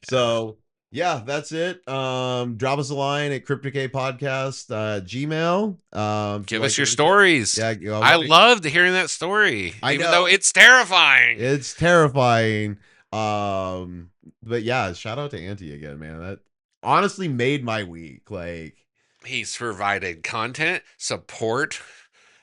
So that's it. Drop us a line at Cryptic A Podcast Gmail. Give us your stories. Yeah, I loved hearing that story. Even though it's terrifying. It's terrifying. But yeah, shout out to Auntie again, man. That honestly made my week. Like, he's provided content, support,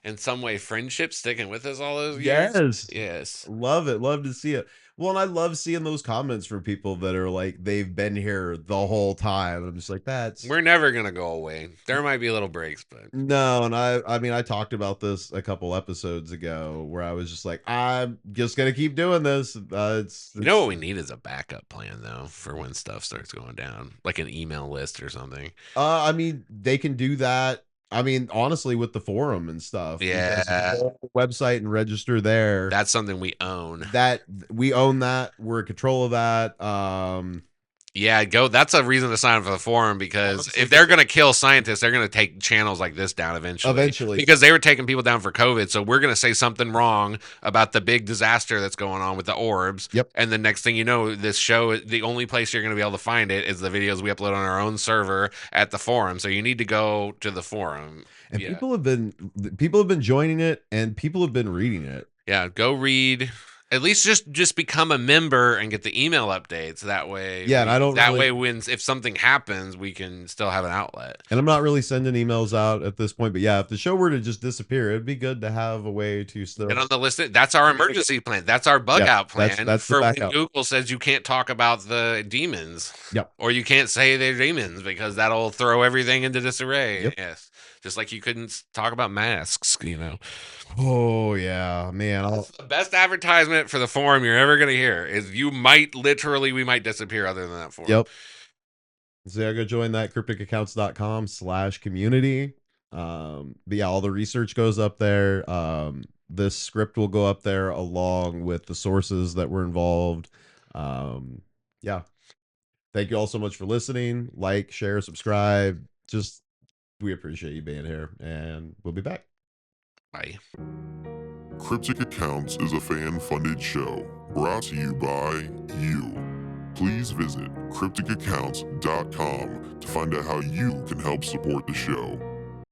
in some way friendship, sticking with us all those years. Yes. Love it. Love to see it. Well, and I love seeing those comments from people that are like, they've been here the whole time. I'm just like, we're never gonna go away. There might be little breaks, but no. And I talked about this a couple episodes ago where I was just like, I'm just gonna keep doing this. It's you know what we need is a backup plan though for when stuff starts going down, like an email list or something. They can do that. Honestly, with the forum and stuff. Yeah. Website and register there. That's something we own. We own that. We're in control of that. Yeah, that's a reason to sign up for the forum, because if they're going to kill scientists, they're going to take channels like this down eventually. Because they were taking people down for COVID, so we're going to say something wrong about the big disaster that's going on with the orbs. Yep. And the next thing you know, this show, the only place you're going to be able to find it is the videos we upload on our own server at the forum. So you need to go to the forum. And people have been joining it, and people have been reading it. Yeah, go read. At least just become a member and get the email updates. That way, if something happens, we can still have an outlet. And I'm not really sending emails out at this point, but if the show were to just disappear, it'd be good to have a way to still. And on the list, that's our emergency plan. That's our bug out plan. That's for when Google says you can't talk about the demons. Yep. Or you can't say they're demons because that'll throw everything into disarray. Yep. Yes. Just like you couldn't talk about masks, Oh yeah, man. That's the best advertisement for the forum you're ever going to hear is we might disappear other than that forum. Yep. So go join that crypticaccounts.com/community. But all the research goes up there. This script will go up there along with the sources that were involved. Thank you all so much for listening. Like, share, subscribe. We appreciate you being here, and we'll be back. Bye. Cryptic Accounts is a fan-funded show brought to you by you. Please visit crypticaccounts.com to find out how you can help support the show.